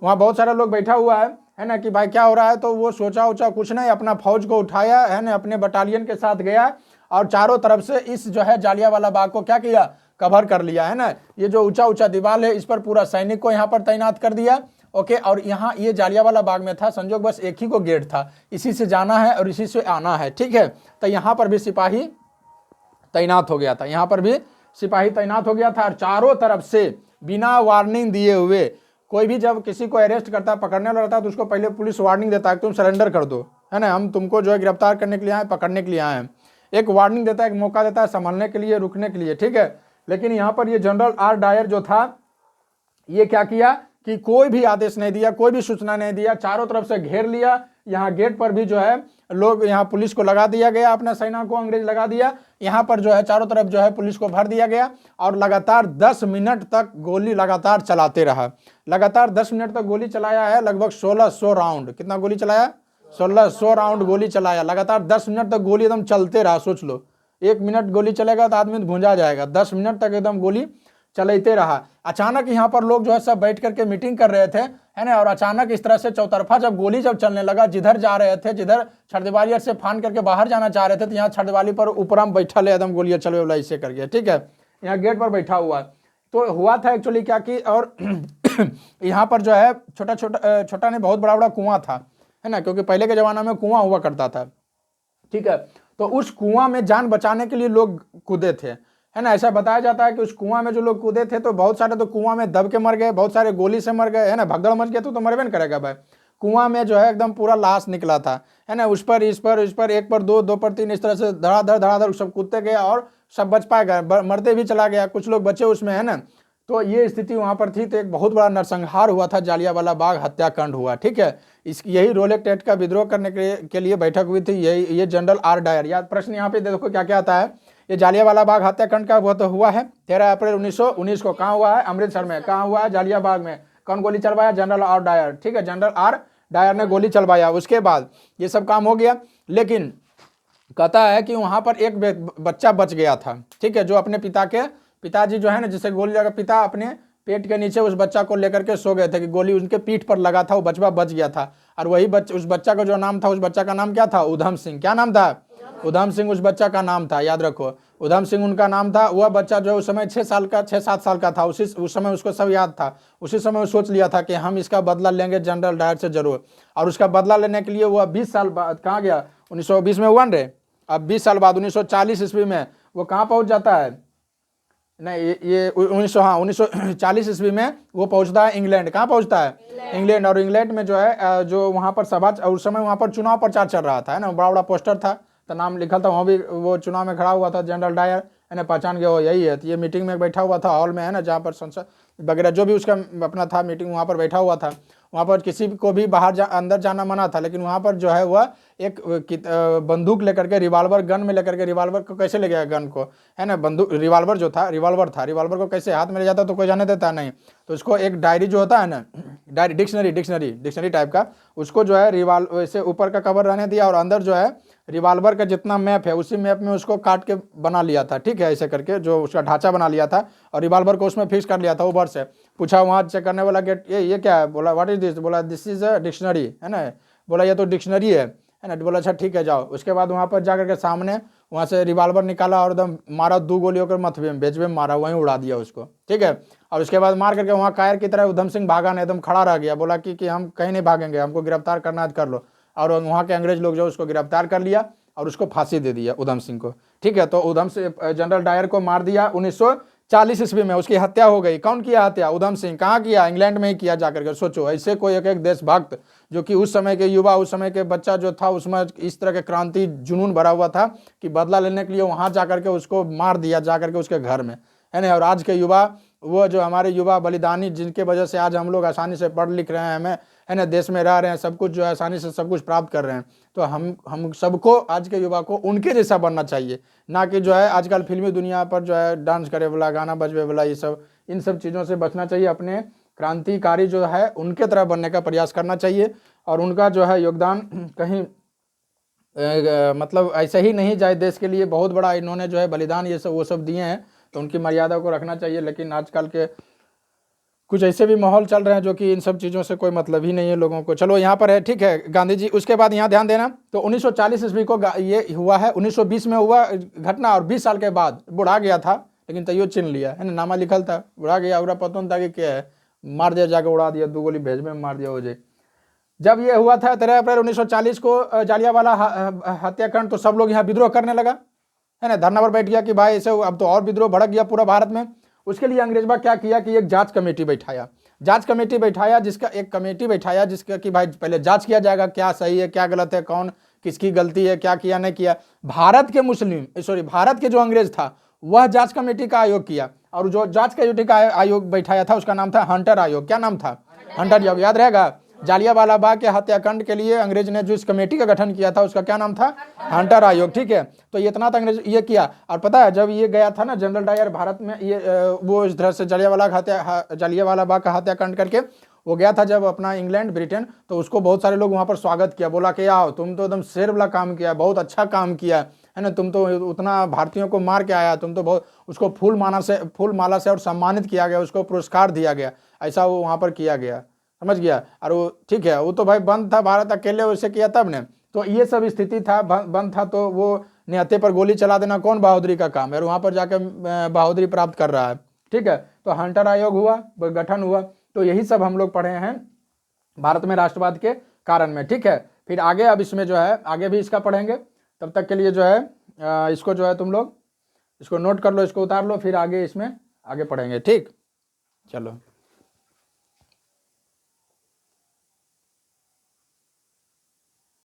वहाँ बहुत सारे लोग बैठा हुआ है ना, कि भाई क्या हो रहा है। तो वो सोचा उचा कुछ नहीं, अपना फौज को उठाया, है ना, अपने बटालियन के साथ गया और चारों तरफ से इस जो है जालियांवाला बाग को क्या किया? कवर कर लिया, है ना। ये जो ऊंचा ऊंचा दीवार है इस पर पूरा सैनिक को यहाँ पर तैनात कर दिया, ओके। और यहाँ ये जालियांवाला बाग में था, संजोग बस एक ही को गेट था, इसी से जाना है और इसी से आना है, ठीक है। तो यहाँ पर भी सिपाही तैनात हो गया था, यहाँ पर भी सिपाही तैनात हो गया था। और चारों तरफ से बिना वार्निंग दिए हुए कोई भी जब किसी को अरेस्ट करता, पकड़ने वाला रहता, तो उसको पहले पुलिस वार्निंग देता है कि तुम सरेंडर कर दो, है ना, हम तुमको जो है गिरफ्तार करने के लिए आए, पकड़ने के लिए आए हैं। एक वार्निंग देता है, एक मौका देता है संभलने के लिए, रुकने के लिए, ठीक है। लेकिन यहाँ पर ये जनरल आर डायर जो था ये क्या किया कि कोई भी आदेश नहीं दिया, कोई भी सूचना नहीं दिया, चारों तरफ से घेर लिया। यहाँ गेट पर भी जो है लोग, यहाँ पुलिस को लगा दिया गया, अपना सेना को अंग्रेज लगा दिया, यहाँ पर जो है चारों तरफ जो है पुलिस को भर दिया गया। और लगातार 10 मिनट तक गोली लगातार चलाते रहा। लगातार 10 मिनट तक गोली चलाया है, लगभग 1600 राउंड। कितना गोली चलाया? 1600 राउंड गोली चलाया। लगातार 10 मिनट तक गोली एकदम चलते रहा। सोच लो, 1 मिनट गोली चलेगा तो आदमी भूंजा जाएगा, 10 मिनट तक एकदम गोली चलते रहा। अचानक यहाँ पर लोग जो है सब बैठ करके मीटिंग कर रहे थे, है ना, और अचानक इस तरह से चौतरफा जब गोली जब चलने लगा, जिधर जा रहे थे, जिधर छठदीवाली से फान करके बाहर जाना चाह रहे थे, तो यहाँ छठदीवाली पर ऊपर में बैठा ले एकदम गोलियां चले वाला इससे करके, ठीक है, यहाँ गेट पर बैठा हुआ। तो हुआ था एक्चुअली क्या कि, और यहाँ पर जो है छोटा छोटा छोटा नहीं बहुत बड़ा बड़ा कुआं था, है ना, क्योंकि पहले के जमाना में कुआं हुआ करता था, ठीक है। तो उस कुआं में जान बचाने के लिए लोग कूदे थे, है ना। ऐसा बताया जाता है कि उस कुआं में जो लोग कूदे थे तो बहुत सारे तो कुआं में दब के मर गए, बहुत सारे गोली से मर गए, है ना। भगदड़ मच गया तो मरबे न करेगा भाई। कुआं में जो है एकदम पूरा लाश निकला था, है ना। उस पर इस पर एक पर दो पर तीन, इस तरह से धड़ाधड़ सब कूदते गए और सब बच पाए गए, मरते भी चला गया, कुछ लोग बचे उसमें, है ना। तो ये स्थिति वहां पर थी। तो एक बहुत बड़ा नरसंहार हुआ था, जालियांवाला बाग हत्याकांड हुआ, ठीक है। यही रोलेक्ट एक्ट का विद्रोह करने के लिए बैठक हुई थी, यही ये जनरल आर डायर। याद प्रश्न यहाँ पे देखो क्या क्या आता है। ये जालियांवाला बाग हत्याकांड का वो तो हुआ है 13 अप्रैल 1919 को। कहाँ हुआ है? अमृतसर में। कहाँ हुआ है? जालियांवाला बाग में। कौन गोली चलवाया? जनरल आर डायर, ठीक है, जनरल आर डायर ने गोली चलवाया। उसके बाद ये सब काम हो गया, लेकिन कहता है कि वहां पर एक बच्चा बच गया था, ठीक है, जो अपने पिताजी जो है ना, जिसे गोली लगा, पिता अपने पेट के नीचे उस बच्चा को लेकर के सो गए थे कि गोली उनके पीठ पर लगा था, वो बचवा बच गया था। और वही उस बच्चा का जो नाम था, उस बच्चा का नाम क्या था? उधम सिंह। क्या नाम था? उधम सिंह उस बच्चा का नाम था, याद रखो, उधम सिंह उनका नाम था। वह बच्चा जो उस समय 6-7 साल का था, उस समय उसको सब याद था। उसी समय वो सोच लिया था कि हम इसका बदला लेंगे जनरल डायर से जरूर। और उसका बदला लेने के लिए वह 20 साल बाद कहाँ गया? 1920 में हुआ रे, अब 20 साल बाद 1940 ईस्वी में वो कहाँ पहुँच जाता है? नहीं, ये 1940 ईस्वी में वो पहुंचता है इंग्लैंड। कहाँ पहुंचता है? इंग्लैंड। और इंग्लैंड में जो है जो वहाँ पर सभा, उस समय वहाँ पर चुनाव प्रचार चल रहा था, है ना, बड़ा बड़ा पोस्टर था, तो नाम लिखा था, वहाँ भी वो चुनाव में खड़ा हुआ था जनरल डायर, है ना, पहचान गया वो यही है। तो ये मीटिंग में बैठा हुआ था हॉल में, है ना, जहाँ पर संसद वगैरह जो भी उसका अपना था मीटिंग, वहाँ पर बैठा हुआ था। वहाँ पर किसी को भी बाहर अंदर जाना मना था, लेकिन वहाँ पर जो है वह एक बंदूक लेकर के, रिवाल्वर गन में लेकर के, रिवाल्वर को कैसे ले गया गन को, है ना, बंदूक रिवाल्वर जो था, रिवाल्वर को कैसे हाथ में ले जाता तो कोई जाने देता नहीं। तो उसको एक डायरी जो होता है ना, डायरी डिक्शनरी टाइप का, उसको जो है वैसे ऊपर का कवर रहने दिया और अंदर जो है रिवाल्वर का जितना मैप है उसी मैप में उसको काट के बना लिया था, ठीक है, ऐसे करके जो उसका ढांचा बना लिया था और रिवाल्वर को उसमें फिक्स कर लिया था ऊपर से। पूछा वहाँ चेक करने वाला गेट, ये क्या है? बोला व्हाट इज दिस? बोला दिस इज अ डिक्शनरी, है ना। बोला ये तो डिक्शनरी है ना। बोला अच्छा ठीक है जाओ। उसके बाद वहाँ पर जाकर के सामने वहाँ से रिवाल्वर निकाला और एकदम मारा, 2 गोली होकर मथवे में बेचवे में मारा, वहीं उड़ा दिया उसको, ठीक है। और उसके बाद मार करके वहाँ कायर की तरह उधम सिंह भागा नहीं, एकदम खड़ा रह गया। बोला कि हम कहीं नहीं भागेंगे, हमको गिरफ्तार करना है कर लो। और वहाँ के अंग्रेज लोग जो उसको गिरफ्तार कर लिया और उसको फांसी दे दिया उधम सिंह को, ठीक है। तो उधम सिंह जनरल डायर को मार दिया 1940 1940 ईस्वी में उसकी हत्या हो गई। कौन किया हत्या? उधम सिंह। कहाँ किया? इंग्लैंड में ही किया जाकर के। सोचो, ऐसे कोई एक देशभक्त जो कि उस समय के युवा, उस समय के बच्चा जो था, उसमें इस तरह के क्रांति जुनून भरा हुआ था कि बदला लेने के लिए वहां जाकर के उसको मार दिया जाकर के उसके घर में, है ना। और आज के युवा, वो जो हमारे युवा बलिदानी, जिनके वजह से आज हम लोग आसानी से पढ़ लिख रहे हैं, हमें, है ना, देश में रह रहे हैं, सब कुछ जो है आसानी से सब कुछ प्राप्त कर रहे हैं। तो हम सबको, आज के युवा को उनके जैसा बनना चाहिए, ना कि जो है आजकल फिल्मी दुनिया पर जो है डांस करे वाला, गाना बजवे वाला, ये सब, इन सब चीज़ों से बचना चाहिए। अपने क्रांतिकारी जो है उनके तरह बनने का प्रयास करना चाहिए। और उनका जो है योगदान कहीं मतलब ऐसे ही नहीं जाए, देश के लिए बहुत बड़ा इन्होंने जो है बलिदान ये सब वो सब दिए हैं, तो उनकी मर्यादा को रखना चाहिए। लेकिन आजकल के कुछ ऐसे भी माहौल चल रहे हैं जो कि इन सब चीज़ों से कोई मतलब ही नहीं है लोगों को। चलो यहाँ पर है, ठीक है, गांधी जी। उसके बाद यहाँ ध्यान देना, तो 1940 ईस्वी को ये हुआ है, 1920 में हुआ घटना, और 20 साल के बाद बुढ़ा गया था, लेकिन तैयो चिन्ह लिया, है ना, नामा लिखल था, बुढ़ा गया, और पता था कि क्या है, मार दिया, जाके उड़ा दिया, 2 गोली भेज में मार दिया हो जाए। जब ये हुआ था 13 अप्रैल 1940 को जालियांवाला हत्याकांड, तो सब लोग यहाँ विद्रोह करने लगा, है ना, धरना पर बैठ गया कि भाई ऐसे अब तो और विद्रोह भड़क गया पूरा भारत में। उसके लिए अंग्रेजबा क्या किया कि एक जांच कमेटी बैठाया, जिसका कि भाई पहले जांच किया जाएगा, क्या सही है क्या गलत है, कौन किसकी गलती है, क्या किया नहीं किया। भारत के जो अंग्रेज था वह जांच कमेटी का आयोग किया, और जो जांच कमेटी का आयोग बैठाया था उसका नाम था हंटर आयोग। क्या नाम था? हंटर आयोग। याद रहेगा, जालियांवाला बाग के हत्याकांड के लिए अंग्रेज ने जो इस कमेटी का गठन किया था उसका क्या नाम था? हंटर आयोग, ठीक है। तो इतना तो अंग्रेज ये किया। और पता है, जब ये गया था ना जनरल डायर भारत में, ये वो इस तरह से जालियांवाला बाग का हत्याकांड करके वो गया था जब अपना इंग्लैंड, ब्रिटेन, तो उसको बहुत सारे लोग वहां पर स्वागत किया, बोला कि आओ, तुम तो एकदम शेर वाला काम किया, बहुत अच्छा काम किया, है ना, तुम तो उतना भारतीयों को मार के आया, तुम तो बहुत, उसको फूल माला से और सम्मानित किया गया, उसको पुरस्कार दिया गया, ऐसा वो वहां पर किया गया, समझ गया। और वो ठीक है, वो तो भाई बंद था, भारत अकेले वैसे किया तब ने, तो ये सब स्थिति था, बंद था, तो वो निहत्थे पर गोली चला देना कौन बहादुरी का काम है, और वहां पर जाकर बहादुरी प्राप्त कर रहा है, ठीक है। तो हंटर आयोग हुआ, गठन हुआ। तो यही सब हम लोग पढ़े हैं भारत में राष्ट्रवाद के कारण में, ठीक है। फिर आगे, अब इसमें जो है आगे भी इसका पढ़ेंगे, तब तक के लिए जो है इसको जो है तुम लोग इसको नोट कर लो, इसको उतार लो, फिर आगे इसमें आगे पढ़ेंगे, ठीक। चलो।